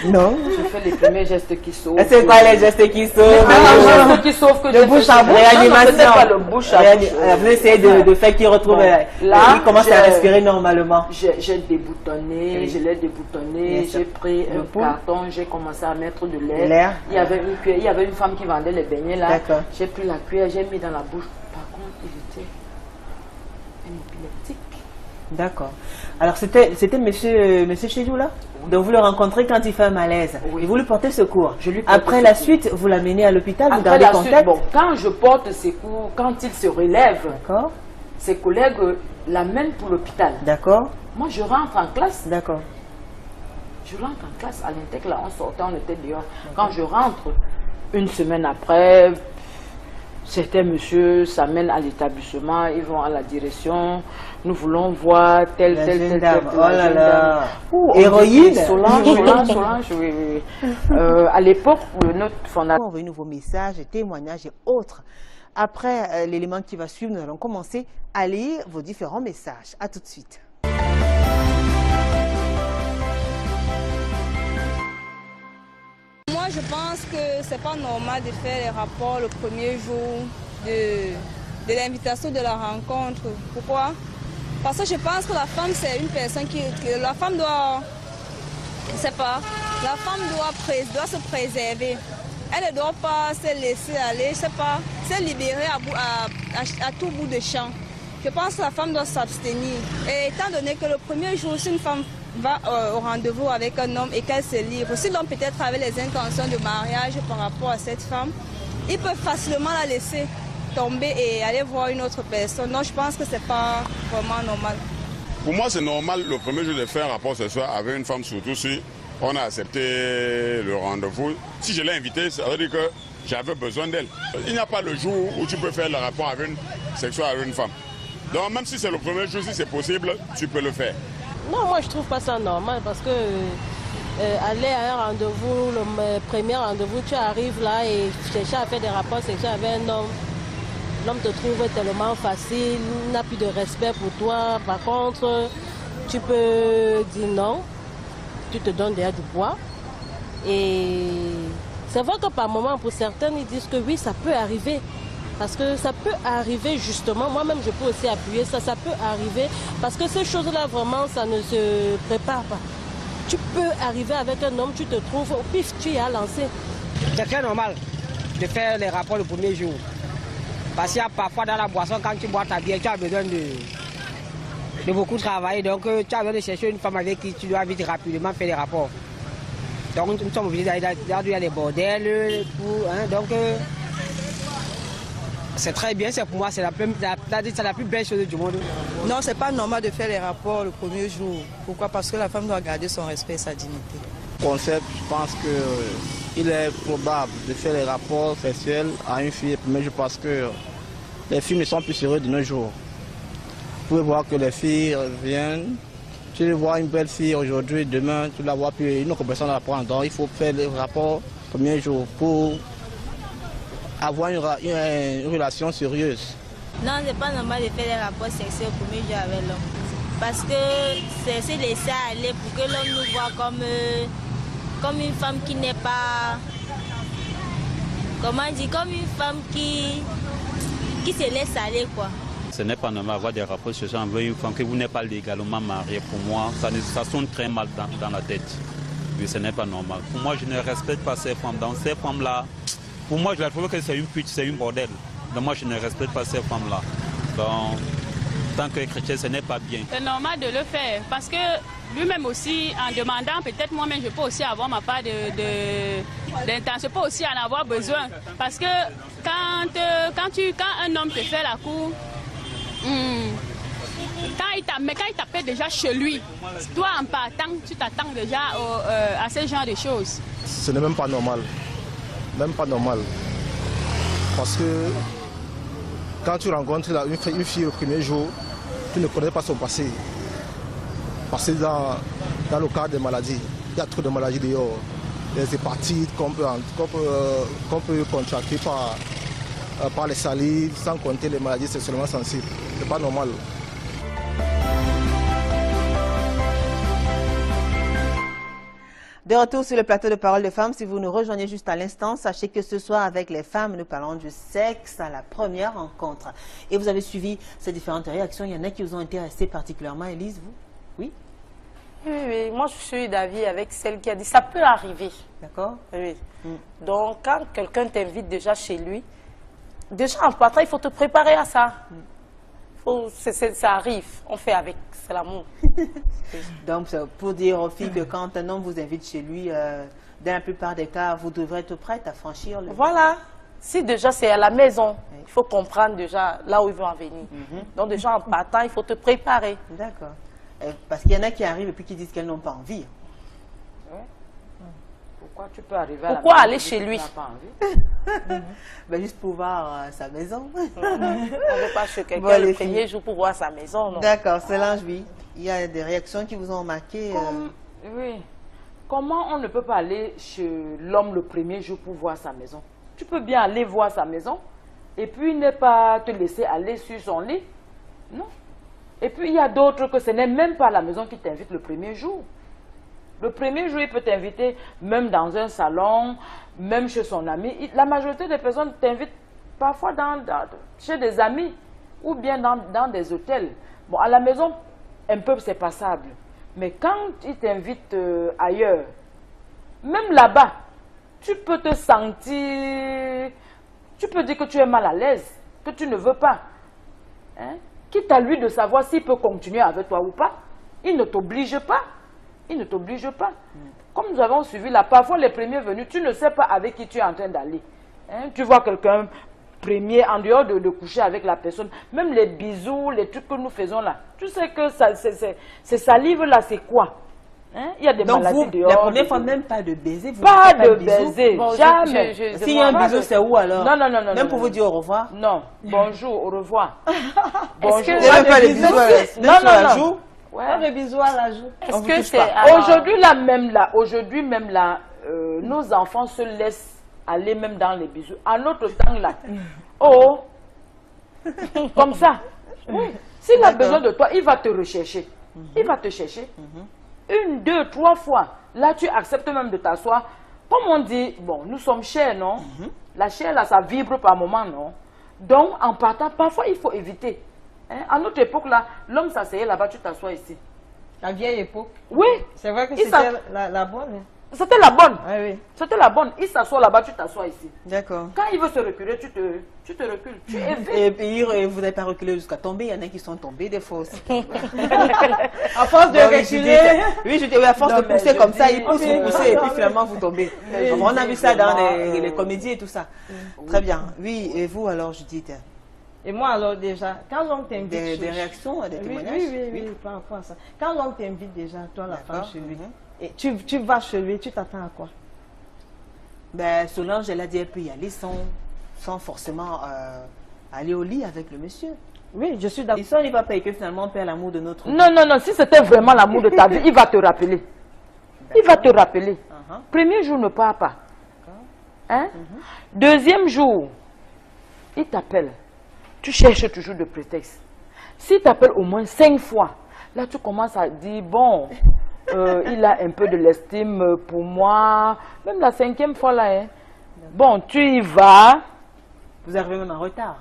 Non. Je fais les premiers gestes qui sauvent. C'est quoi les gestes qui sauvent? Les gestes qui sauvent que de bouche à bouche. Réanimation. Pas le bouche à bouche. Vous essayez de faire qu'il retrouve. Là, il commence à respirer normalement. J'ai déboutonné, je l'ai déboutonné, j'ai pris un carton, j'ai commencé à mettre de l'air. Il y avait une cuillère, il y avait une femme qui vendait les beignets là. J'ai pris la cuillère, j'ai mis dans la bouche. Par contre, il était un épileptique. D'accord. Alors c'était monsieur Chédou là? Donc vous le rencontrez quand il fait un malaise. Et vous lui portez secours. Après la suite, vous l'amenez à l'hôpital, vous gardez contact. Bon, quand je porte secours, quand il se relève, ses collègues l'amènent pour l'hôpital. D'accord. Moi je rentre en classe. D'accord. Je rentre en classe à l'Intec, là on sortait, on était dehors. Quand je rentre, une semaine après, certains messieurs s'amènent à l'établissement, ils vont à la direction, nous voulons voir telle dame. Oh là là. Héroïne. Solange, oui. À l'époque, notre fondateur... On envoie nouveaux messages, témoignages et autres. Après l'élément qui va suivre, nous allons commencer à lire vos différents messages. À tout de suite. Moi, je pense que c'est pas normal de faire les rapports le premier jour de l'invitation de la rencontre. Pourquoi? Parce que je pense que la femme, c'est une personne la femme doit... Je sais pas. La femme doit se préserver. Elle ne doit pas se laisser aller, je sais pas, se libérer à tout bout de champ. Je pense que la femme doit s'abstenir. Et étant donné que le premier jour, si une femme va au rendez-vous avec un homme et qu'elle se livre, si l'homme peut-être avait les intentions de mariage par rapport à cette femme, il peut facilement la laisser tomber et aller voir une autre personne. Donc je pense que c'est pas vraiment normal. Pour moi, c'est normal le premier jour de faire un rapport sexuel avec une femme, surtout si on a accepté le rendez-vous. Si je l'ai invitée, ça veut dire que j'avais besoin d'elle. Il n'y a pas le jour où tu peux faire le rapport sexuel avec une femme. Donc même si c'est le premier jour, si c'est possible, tu peux le faire. Non, moi je trouve pas ça normal parce que aller à un rendez-vous, le premier rendez-vous, tu arrives là et chercher à faire des rapports sexuels avec un homme. L'homme te trouve tellement facile, n'a plus de respect pour toi. Par contre, tu peux dire non, tu te donnes déjà du poids. Et c'est vrai que par moment, pour certains, ils disent que oui, ça peut arriver. Parce que ça peut arriver justement, moi-même je peux aussi appuyer ça, ça peut arriver. Parce que ces choses-là, vraiment, ça ne se prépare pas. Tu peux arriver avec un homme, tu te trouves, au pif, tu y as lancé. C'est très normal de faire les rapports le premier jour. Parce qu'il y a parfois dans la boisson, quand tu bois ta bière, tu as besoin de beaucoup travailler. Donc tu as besoin de chercher une femme avec qui tu dois vite rapidement faire les rapports. Donc nous sommes obligés d'aller dans les bordels. Donc c'est très bien, c'est pour moi, c'est la plus belle chose du monde. Non, c'est pas normal de faire les rapports le premier jour. Pourquoi? Parce que la femme doit garder son respect et sa dignité. Concept, je pense qu'il est probable de faire les rapports sexuels à une fille le premier jour parce que les filles ne sont plus heureuses de nos jours. Vous pouvez voir que les filles viennent, tu vois une belle fille aujourd'hui, demain tu la vois plus, une autre personne la prend. Donc il faut faire les rapports le premier jour pour avoir une relation sérieuse. Non, c'est pas normal de faire des rapports sexuels au premier jour avec l'homme. Parce que c'est se laisser aller pour que l'homme nous voit comme une femme qui n'est pas... Comment dire? Comme une femme qui se laisse aller, quoi. Ce n'est pas normal d'avoir des rapports sexuels avec une femme que vous n'êtes pas légalement mariée. Pour moi, ça sonne très mal dans la tête. Oui, ce n'est pas normal. Pour moi, je ne respecte pas ces femmes. Dans ces femmes-là, pour moi, je la trouve que c'est une pute, c'est une bordel. Donc moi, je ne respecte pas ces femmes-là. Donc, tant que chrétien, ce n'est pas bien. C'est normal de le faire parce que lui-même aussi, en demandant, peut-être moi-même, je peux aussi avoir ma part d'intention, je peux aussi en avoir besoin. Parce que quand un homme te fait la cour, quand il t'appelle déjà chez lui, toi en partant, tu t'attends déjà à ce genre de choses. Ce n'est même pas normal. Même pas normal. Parce que quand tu rencontres une fille le premier jour, tu ne connais pas son passé. Parce que dans le cas des maladies, il y a trop de maladies dehors. Des hépatites qu'on peut contracter par les salives, sans compter les maladies sexuellement sensibles. Ce n'est pas normal. De retour sur le plateau de Parole de Femmes, si vous nous rejoignez juste à l'instant, sachez que ce soir avec les femmes, nous parlons du sexe à la première rencontre. Et vous avez suivi ces différentes réactions, il y en a qui vous ont intéressé particulièrement. Élise, vous? Oui? Oui, moi je suis d'avis avec celle qui a dit ça peut arriver. D'accord. Oui. Donc quand quelqu'un t'invite déjà chez lui, déjà en partant, il faut te préparer à ça. Ça arrive, on fait avec, c'est l'amour. Donc, pour dire aux filles que quand un homme vous invite chez lui, dans la plupart des cas, vous devrez être prête à franchir le... Voilà. Si déjà c'est à la maison, il faut comprendre déjà là où ils vont en venir. Donc déjà en partant, il faut te préparer. D'accord. Parce qu'il y en a qui arrivent et puis qui disent qu'elles n'ont pas envie. Pourquoi tu peux arriver Pourquoi aller chez lui? Ben, juste pour voir sa maison. On ne veut pas chez quelqu'un le premier jour pour voir sa maison. D'accord, Solange, oui. Il y a des réactions qui vous ont marqué. Oui. Comment on ne peut pas aller chez l'homme le premier jour pour voir sa maison? Tu peux bien aller voir sa maison et puis ne pas te laisser aller sur son lit. Non. Et puis il y a d'autres que ce n'est même pas la maison qui t'invite le premier jour. Le premier jour, il peut t'inviter même dans un salon, même chez son ami. La majorité des personnes t'invitent parfois chez des amis ou bien dans des hôtels. Bon, à la maison, un peu c'est passable. Mais quand ils t'invitent ailleurs, même là-bas, tu peux te sentir... Tu peux dire que tu es mal à l'aise, que tu ne veux pas. Hein? Quitte à lui de savoir s'il peut continuer avec toi ou pas. Il ne t'oblige pas. Il ne t'oblige pas. Comme nous avons suivi là, parfois les premiers venus, tu ne sais pas avec qui tu es en train d'aller. Hein? Tu vois quelqu'un premier, en dehors de coucher avec la personne, même les bisous, les trucs que nous faisons là, tu sais que ces salives là, c'est quoi? Hein? Il y a des maladies dehors. La première fois, même pas de baiser. Vous pas de baiser, bon, jamais. S'il y a un bisou, c'est où alors? Non. Même pour vous dire au revoir? Non. Bonjour, au revoir. Bonjour. Vous n'avez pas les bisous sur la joue? Ouais. Pas de bisous à la joue. Est-ce que c'est... Aujourd'hui même là, nos enfants se laissent aller même dans les bisous. À notre temps là, oh, comme ça. Oui. S'il a besoin de toi, il va te rechercher. Il va te chercher. 1, 2, 3 fois. Là, tu acceptes même de t'asseoir. Comme on dit, bon, nous sommes chers, non? La chair, là, ça vibre par moment, non? Donc, en partant, parfois, il faut éviter. Hein? À notre époque, là, l'homme s'asseyait là-bas, tu t'assois ici. La vieille époque. Oui. C'est vrai que c'était la bonne. C'était la bonne. Ah, oui. C'était la bonne. Il s'assoit là-bas, tu t'assois ici. D'accord. Quand il veut se reculer, tu te recules. Tu évites. Et puis, vous n'avez pas reculé jusqu'à tomber. Il y en a qui sont tombés des fois aussi. À force de reculer. Oui, à force de pousser comme ça, ils poussent, vous poussez et puis finalement vous tombez. On a vu ça dans les comédies et tout ça. Très bien. Oui, et vous alors, Judith? Et moi alors déjà, quand l'on t'invite... Des réactions, des témoignages? Oui, par rapport à ça. Quand l'on t'invite déjà, toi la femme chez lui, et tu vas chez lui, tu t'attends à quoi? Ben, Solange, elle a dit, elle peut y aller sans forcément aller au lit avec le monsieur. Oui, je suis d'accord. Et ça, on n'y va pas et que finalement on perd l'amour de notre vie. Non, non, non, si c'était vraiment l'amour de ta vie, il va te rappeler. Il va te rappeler. Premier jour, ne pars pas. Hein? Deuxième jour, il t'appelle. Tu cherches toujours de prétexte. S'il t'appelle au moins 5 fois, là tu commences à dire, bon, il a un peu de l'estime pour moi. Même la 5e fois là, hein. Bon, tu y vas. Vous arrivez même en retard.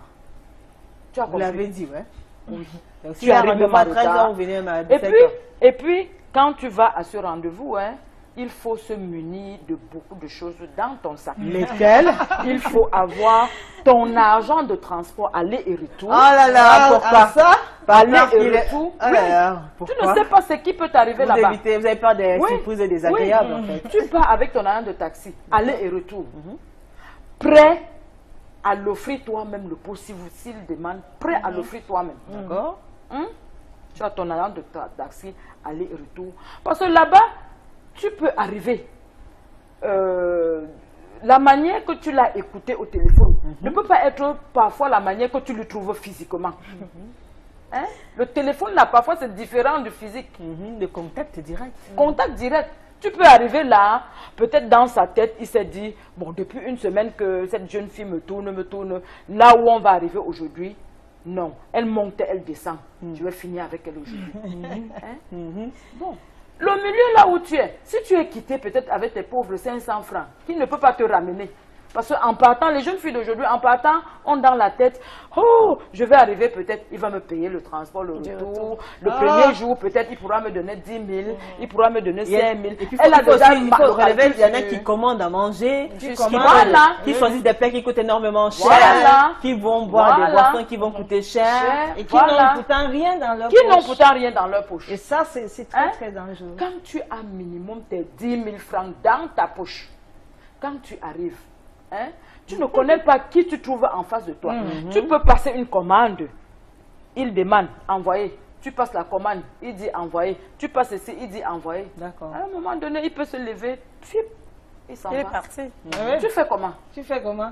Vous l'avez dit, ouais. Oui. Donc, si Tu arrives même à en 13 retard. h, vous venez même à 17 h. Et puis, quand tu vas à ce rendez-vous, hein, il faut se munir de beaucoup de choses dans ton sac. Lesquelles? Il faut avoir ton argent de transport aller et retour. Oh là là, pourquoi ça? Aller Parce et qu'il est- retour. Oh là là, Tu pourquoi? ne sais pas ce qui peut t'arriver là-bas. Vous avez peur des surprises et désagréables, en fait. Tu pars avec ton argent de taxi, aller et retour. Prêt à l'offrir toi-même le pot s'il demande, prêt à l'offrir toi-même. D'accord. Tu as ton argent de taxi, aller et retour. Parce que là-bas, tu peux arriver. La manière que tu l'as écouté au téléphone ne peut pas être parfois la manière que tu le trouves physiquement. Hein? Le téléphone, là, parfois, c'est différent du physique. Le contact direct. Contact direct. Tu peux arriver là, peut-être dans sa tête, il s'est dit, bon, depuis une semaine que cette jeune fille me tourne, là où on va arriver aujourd'hui, non. Elle monte, elle descend. Je vais finir avec elle aujourd'hui. Bon. Le milieu là où tu es, si tu es quitté peut-être avec tes pauvres 500 francs, qui ne peut pas te ramener. Parce qu'en partant, les jeunes filles d'aujourd'hui, en partant, ont dans la tête, oh, je vais arriver peut-être, il va me payer le transport, le retour. Le premier jour, peut-être, il pourra me donner 10 000, il pourra me donner 5 000. Et puis, Elle a déjà il faut relever, il y en a qui commandent à manger, qui choisissent des plats qui coûtent énormément cher, qui vont boire des boissons qui vont coûter cher, et qui n'ont pourtant rien dans leur poche. Qui n'ont pourtant rien dans leur poche. Et ça, c'est très, très dangereux. Quand tu as minimum tes 10 000 francs dans ta poche, quand tu arrives, hein, tu ne connais pas qui tu trouves en face de toi. Tu peux passer une commande. Il demande, envoyer. Tu passes la commande, il dit envoyer. Tu passes ici, il dit envoyer. D'accord. À un moment donné, il peut se lever, il s'en va. Il est parti. Tu fais comment? Tu fais comment?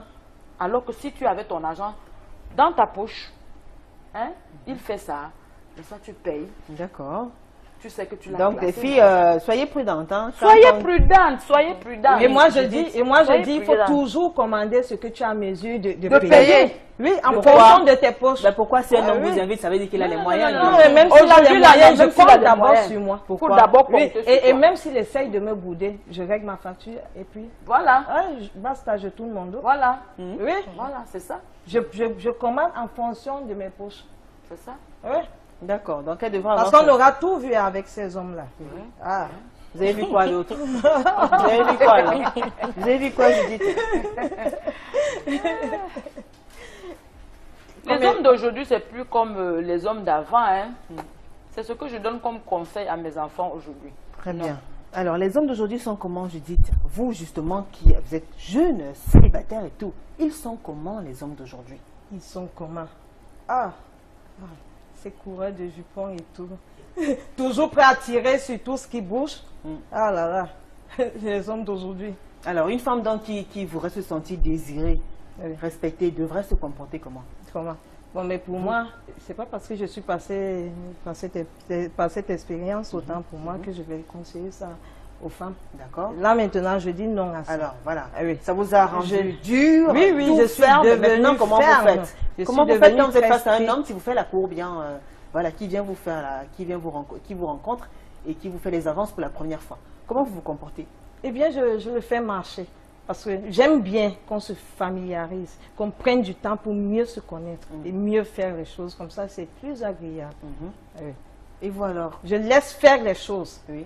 Alors que si tu avais ton argent dans ta poche, hein, il fait ça, et ça tu payes. D'accord. Tu sais que tu l'as Donc, placé. les filles, soyez prudentes. Hein, soyez prudentes, soyez prudentes. Et moi, je dis, il faut prudente. toujours commander ce que tu as à mesure de payer. Oui, en fonction de tes poches. Ben pourquoi si un homme vous invite, ça veut dire qu'il a les moyens? Non, mais même s'il a les moyens, je compte d'abord sur moi. Pourquoi? D'abord et même s'il essaye de me bouder, je règle ma facture et puis... Voilà. Basta, je tourne mon dos. Voilà. Oui. Voilà, c'est ça. Je commande en fonction de mes poches. C'est ça. Oui. D'accord. Donc, elle devra Parce qu'on aura tout vu avec ces hommes-là. Ah. Vous avez vu quoi d'autre? Vous avez vu quoi là? Vous avez vu quoi, Judith? Les hommes d'aujourd'hui, c'est plus comme les hommes d'avant. Hein. C'est ce que je donne comme conseil à mes enfants aujourd'hui. Très bien. Alors, les hommes d'aujourd'hui sont comment, Judith? Vous, justement, qui vous êtes jeune, célibataire et tout, ils sont comment, les hommes d'aujourd'hui? Ils sont comment? Ces coureurs de jupons et tout. Toujours prêts à tirer sur tout ce qui bouge. Ah là là, les hommes d'aujourd'hui. Alors, une femme donc qui voudrait se sentir désirée, respectée, devrait se comporter comment? Comment? Bon, mais pour moi, c'est pas parce que je suis passée par cette expérience, autant pour moi que je vais conseiller ça aux femmes. D'accord. Là, maintenant, je dis non à ça. Alors, voilà. Ah oui. Ça vous a rendu dur. Oui, oui, je suis ferme. devenue Maintenant, comment ferme. vous faites? Comment vous faites quand vous êtes face à un homme homme qui vous fait la cour bien, voilà, qui vient vous faire qui vous rencontre et qui vous fait les avances pour la première fois? Comment vous vous comportez? Eh bien, je le fais marcher. Parce que j'aime bien qu'on se familiarise, qu'on prenne du temps pour mieux se connaître et mieux faire les choses. Comme ça, c'est plus agréable. Oui. Et vous alors? Je laisse faire les choses. Oui.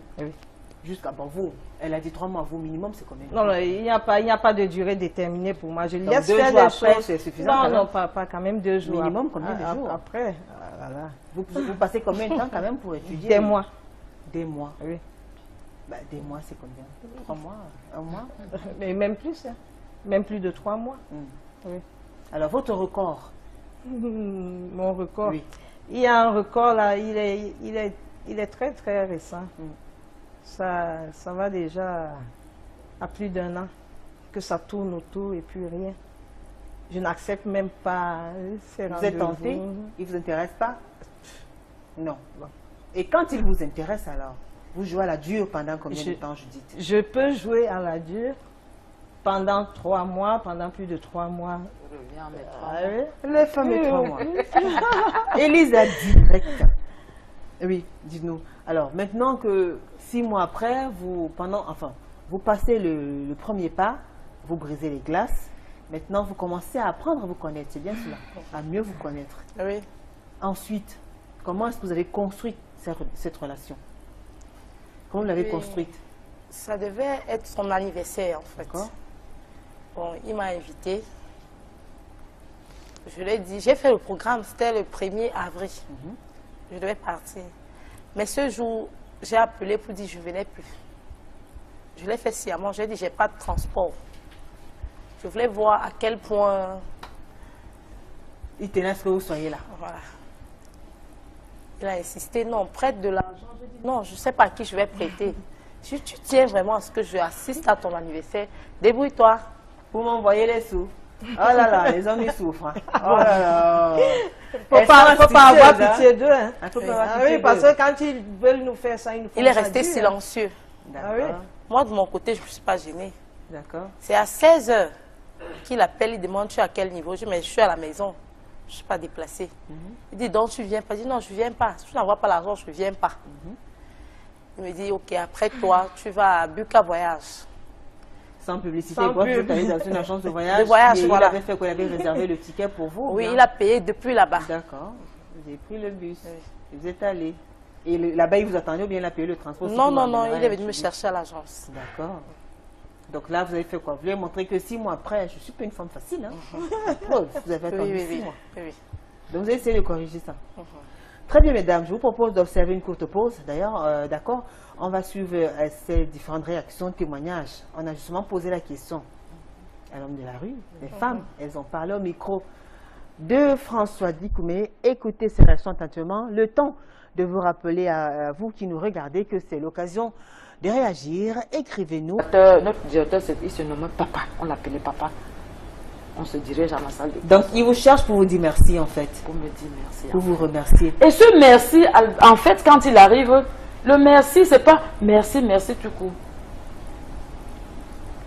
Jusqu'à vous. Elle a dit 3 mois. Vous, minimum, c'est combien? Non, non, il n'y a pas de durée déterminée pour moi. Je donc laisse 2 faire jours les après, choses. c'est suffisant? Non, non, pas quand même 2 jours. Minimum, combien de jours? Après, voilà. Vous passez combien de temps quand même pour étudier? Des mois. Des mois? Oui. Bah, des mois, c'est combien? 3 mois? 1 mois? Mais même plus, hein. Même plus de 3 mois. Oui. Alors, votre record? Mon record? Oui. Il y a un record là, il est très très récent. Ça va déjà à plus d'1 an que ça tourne autour et puis rien. Je n'accepte même pas ces rendez-vous. Vous êtes tenté? Il ne vous intéresse pas? Non. Et quand il vous intéresse alors, vous jouez à la dure pendant combien de temps, Judith? Je peux jouer à la dure pendant 3 mois, pendant plus de 3 mois. Les femmes et 3 mois. Élise a direct. Oui, dites-nous. Alors, maintenant que 6 mois après, vous passez le premier pas, vous brisez les glaces. Maintenant, vous commencez à apprendre à vous connaître, c'est bien cela, à mieux vous connaître. Oui. Ensuite, comment est-ce que vous avez construit cette relation? Comment vous l'avez construite? Ça devait être son anniversaire, en fait. Bon, il m'a invité. Je lui ai dit, j'ai fait le programme, c'était le 1er avril. Je devais partir. Mais ce jour, j'ai appelé pour dire que je ne venais plus. Je l'ai fait sciemment, j'ai dit, j'ai pas de transport. Je voulais voir à quel point... Il tenait à ce que vous soyez là. Voilà. Il a insisté, non, prête de l'argent. Je dis, non, je ne sais pas à qui je vais prêter. Si tu tiens vraiment à ce que je assiste à ton anniversaire, débrouille-toi. Vous m'envoyez les sous. Oh là là, les hommes ils souffrent. Hein. Oh là là. Faut pas avoir pitié d'eux. Hein. Oui, parce que quand ils veulent nous faire ça, ils nous font ça. Il est resté silencieux. D'accord. Moi, de mon côté, je ne me suis pas gênée. D'accord. C'est à 16 h qu'il appelle, il demande tu es à quel niveau. Je dis, mais je suis à la maison. Je ne suis pas déplacée. Il dit, donc tu ne viens pas? Je dis, non, je ne viens pas. Si tu n'envoies pas l'argent, je ne viens pas. Il me dit, ok, après toi, tu vas à Buka Voyage. Sans publicité, vous êtes allé dans une agence de voyage. De voyage, et voilà. Il avait fait qu'il avait réservé le ticket pour vous? Oui, il a payé depuis là-bas. D'accord. Vous avez pris le bus. Et vous êtes allé. Et là-bas, il vous attendait ou bien il a payé le transport? Non, non, non, il est venu me chercher à l'agence. D'accord. Donc là, vous avez fait quoi? Vous lui avez montré que 6 mois après, je ne suis pas une femme facile. Hein? Vous avez attendu 6 mois. Oui. Donc vous avez essayé de corriger ça. Très bien, mesdames, je vous propose d'observer une courte pause. D'ailleurs, d'accord, on va suivre ces différentes réactions, témoignages. On a justement posé la question à l'homme de la rue, les femmes, elles ont parlé au micro de François Dikoumé. Écoutez ces réactions attentivement. Le temps de vous rappeler à vous qui nous regardez que c'est l'occasion de réagir. Écrivez-nous. Notre directeur, il se nomme Papa. On l'appelait Papa. On se dirige à la salle de classe. Donc, il vous cherche pour vous dire merci, en fait. Pour me dire merci. Pour vous remercier. Et ce merci, en fait, quand il arrive, le merci, c'est pas merci, merci tout court.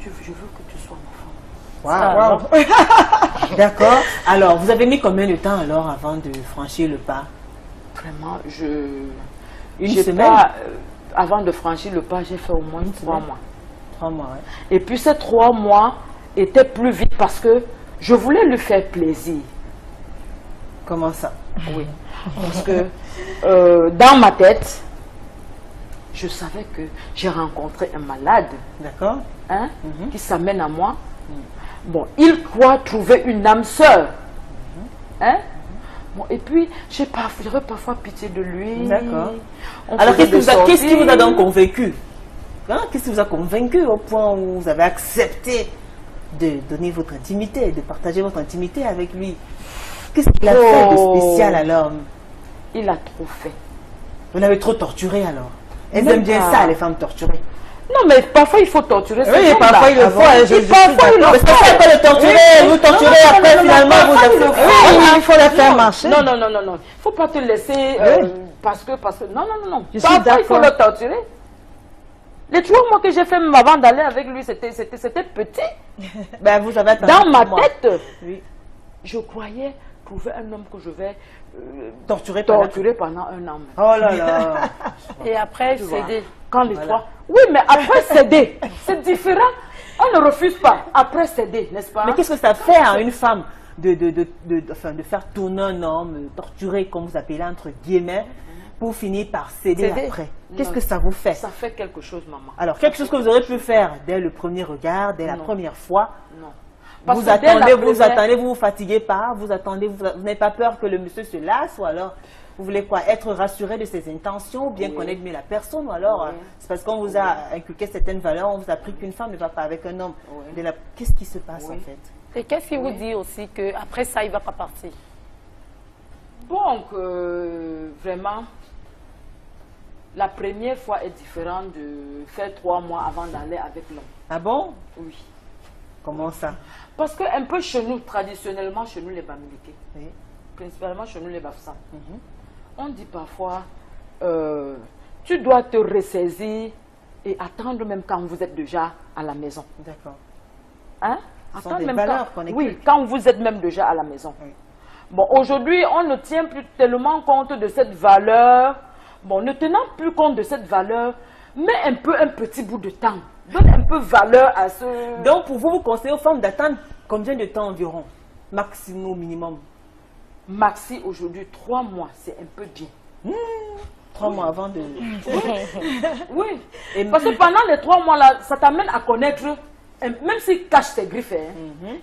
Je veux que tu sois mon femme. Wow. D'accord. Alors, vous avez mis combien de temps alors avant de franchir le pas? Vraiment, Une semaine avant de franchir le pas, j'ai fait au moins 3 mois. 3 mois, oui. Et puis ces 3 mois étaient plus vite parce que je voulais lui faire plaisir. Comment ça? Oui. Parce que dans ma tête, je savais que j'ai rencontré un malade. D'accord. Hein, qui s'amène à moi. Bon, il croit trouver une âme sœur. Hein? Bon, et puis, j'aurais parfois pitié de lui. D'accord. Alors, qu'est-ce qui vous a donc convaincu? Hein? Qu'est-ce qui vous a convaincu au point où vous avez accepté de donner votre intimité, de partager votre intimité avec lui? Qu'est-ce qu'il a fait de spécial alors? Il a trop fait. Vous l'avez trop torturé alors? Elles aiment bien ça, les femmes torturées. Non, mais parfois il faut torturer. Oui, parfois il le faut. Parfois il le faut. C'est pas le torturer, vous torturez, après finalement vous... il faut les faire marcher. Non, non, non, non, non. Il ne faut pas te laisser parce que... Non, non, non, non. Je suis d'accord. Il faut le torturer. Les 3 mois que j'ai fait même avant d'aller avec lui, c'était petit. Ben, vous avez dans ma tête, je croyais trouver un homme que je vais torturer pendant 1 an. Oh là là. Et après, céder. Quand les 3... Oui, mais après céder, c'est différent. On ne refuse pas. Après céder, n'est-ce pas? Mais qu'est-ce que ça fait à une femme de faire tourner un homme, torturer, comme vous appelez entre guillemets, pour finir par céder après? Qu'est-ce que ça vous fait? Ça fait quelque chose, maman. Alors, quelque chose que vous aurez pu faire dès le premier regard, dès la première fois. Non. Vous attendez, vous vous fatiguez pas, vous attendez, vous n'avez pas peur que le monsieur se lasse, ou alors vous voulez quoi? Être rassuré de ses intentions, ou bien connaître mieux la personne, ou alors c'est parce qu'on vous a inculqué certaines valeurs, on vous a appris qu'une femme ne va pas avec un homme. Qu'est-ce qui se passe en fait? Et qu'est-ce qui vous dit aussi qu'après ça, il ne va pas partir? Bon, vraiment, la première fois est différente de faire 3 mois avant d'aller avec l'homme. Ah bon? Oui. Comment ça? Parce qu'un peu chez nous, traditionnellement, chez nous les Bamileke, principalement chez nous les Bafoussam, on dit parfois, tu dois te ressaisir et attendre même quand vous êtes déjà à la maison. D'accord. Hein? Ce sont des valeurs qu'on écoute. Oui, quand vous êtes même déjà à la maison. Oui. Bon, aujourd'hui, on ne tient plus tellement compte de cette valeur. Bon, ne tenant plus compte de cette valeur, mets un petit bout de temps. Donne un peu valeur à ce... Donc, pour vous, vous conseillez aux femmes d'attendre combien de temps environ? Maximum, minimum? Maxi, aujourd'hui, 3 mois, c'est un peu bien. 3 mois avant de... Oui. Et parce que pendant les 3 mois-là, ça t'amène à connaître, même s'il cache ses griffes,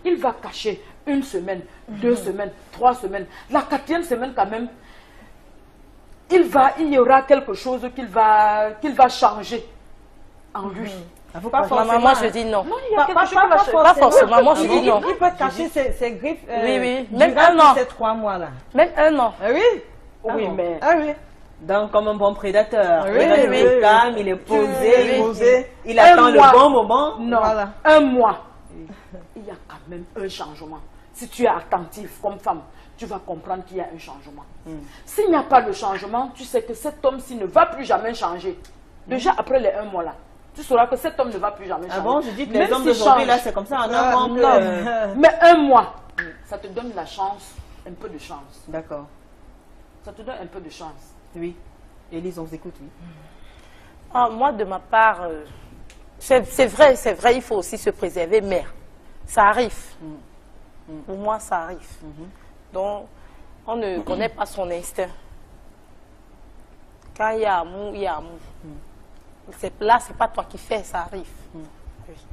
il va cacher 1 semaine, 2 semaines, 3 semaines. La 4e semaine, quand même, il y aura quelque chose qu'il va changer en lui. Pas forcément, moi je dis non. Non, il y a quelque chose qui va changer. Pas forcément, moi je dis non. Il peut cacher ses griffes oui. Même 1 an. Ces 3 mois-là. Même 1 an. Ah oui? Oui, mais... Ah oui. Donc, comme un bon prédateur. Oui, il est calme, il est posé, il attend le bon moment. Non, voilà. 1 mois. Il y a quand même un changement. Si tu es attentif comme femme, tu vas comprendre qu'il y a un changement. S'il n'y a pas de changement, tu sais que cet homme-ci ne va plus jamais changer. Déjà après les 1 mois là, tu sauras que cet homme ne va plus jamais changer. Ah bon, je dis que les hommes d'aujourd'hui là, c'est comme ça, mais 1 mois, ça te donne la chance, un peu de chance. D'accord. Ça te donne un peu de chance. Oui. Élise, on vous écoute, oui. Ah, moi, de ma part, c'est vrai, il faut aussi se préserver, mais ça arrive. Pour moi, ça arrive. Donc, on ne connaît pas son instinct. Quand il y a amour, il y a amour. Là, c'est pas toi qui fais, ça arrive.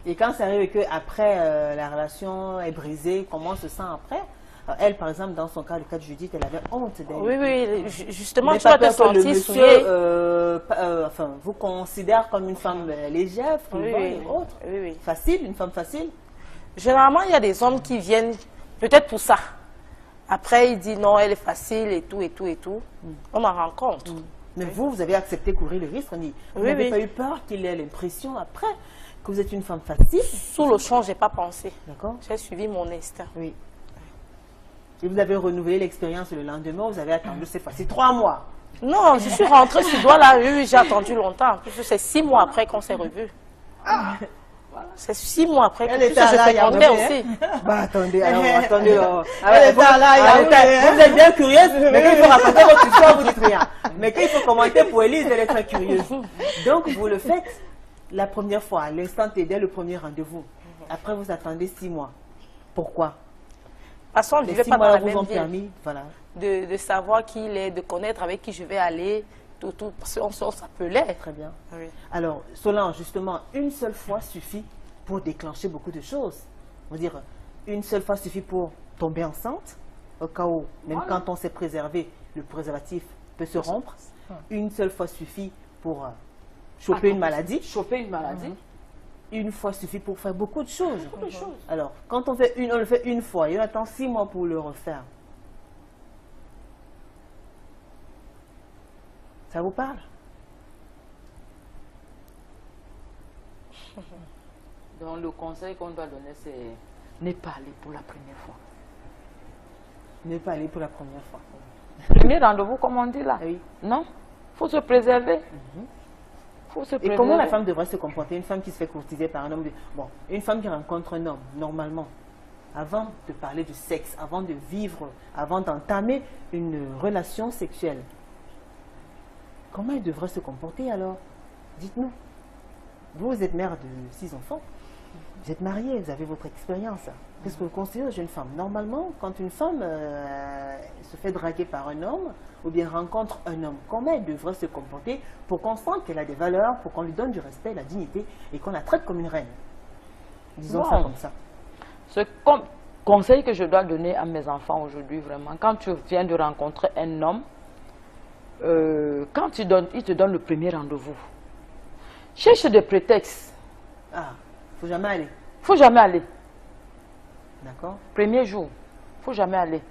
Et quand ça arrive qu'après la relation est brisée, comment on se sent après? Elle, par exemple, dans son cas, le cas de Judith, elle avait honte d'elle. Oui, justement, tu vas te sentir souillée. Enfin, vous considère comme une femme légère, frivole et autres. Facile, une femme facile. Généralement, il y a des hommes qui viennent peut-être pour ça. Après, il dit non, elle est facile et tout, et tout, et tout. On en rencontre. Mais vous avez accepté courir le risque. Vous n'avez pas eu peur qu'il ait l'impression après que vous êtes une femme facile? Sous le champ, je n'ai pas pensé. D'accord. J'ai suivi mon instinct. Oui. Et vous avez renouvelé l'expérience le lendemain, vous avez attendu cette fois-ci 3 mois. Non, je suis rentrée sur doigt là, oui, j'ai attendu longtemps. C'est 6 mois après qu'on s'est revus. C'est 6 mois après que je fréquentais aussi. Bah attendez, attendez. Vous êtes bien curieuse, mais quand il faut raconter votre histoire, vous dites rien. Mais quand il faut commenter pour Élise, elle est très curieuse. Donc vous le faites la première fois, à l'instant T, dès le premier rendez-vous. Après vous attendez 6 mois. Pourquoi? Parce qu'on ne vivait pas dans la même vie. Permis, voilà. De savoir qui il est, de connaître avec qui je vais aller, tout, parce qu'on s'appelait. Très bien. Oui. Alors, Solange, justement, une seule fois suffit pour déclencher beaucoup de choses. On va dire, une seule fois suffit pour tomber enceinte, au cas où, même quand on s'est préservé, le préservatif peut se rompre. Une seule fois suffit pour choper une maladie. Une fois suffit pour faire beaucoup de choses. Alors, quand on le fait une fois, et on attend 6 mois pour le refaire. Ça vous parle? Donc, le conseil qu'on doit donner, c'est ne pas aller pour la première fois. Ne pas aller pour la première fois. Premier rendez-vous, comme on dit là. Oui. Non, il faut se préserver. Faut se Et préserver. comment la femme devrait se comporter? Une femme qui se fait courtiser par un homme. Bon, une femme qui rencontre un homme, normalement, avant de parler de sexe, avant de vivre, avant d'entamer une relation sexuelle, comment elle devrait se comporter alors? Dites-nous. Vous êtes mère de 6 enfants. Vous êtes mariée, vous avez votre expérience. Qu'est-ce que vous considérez une femme? Normalement, quand une femme se fait draguer par un homme ou bien rencontre un homme, comment elle devrait se comporter pour qu'on sente qu'elle a des valeurs, pour qu'on lui donne du respect, la dignité et qu'on la traite comme une reine? Disons ça comme ça. Ce conseil que je dois donner à mes enfants aujourd'hui, vraiment, quand tu viens de rencontrer un homme, quand il te donne le premier rendez-vous, cherche des prétextes. Ah, faut jamais aller. Faut jamais aller. D'accord. Premier jour, faut jamais aller.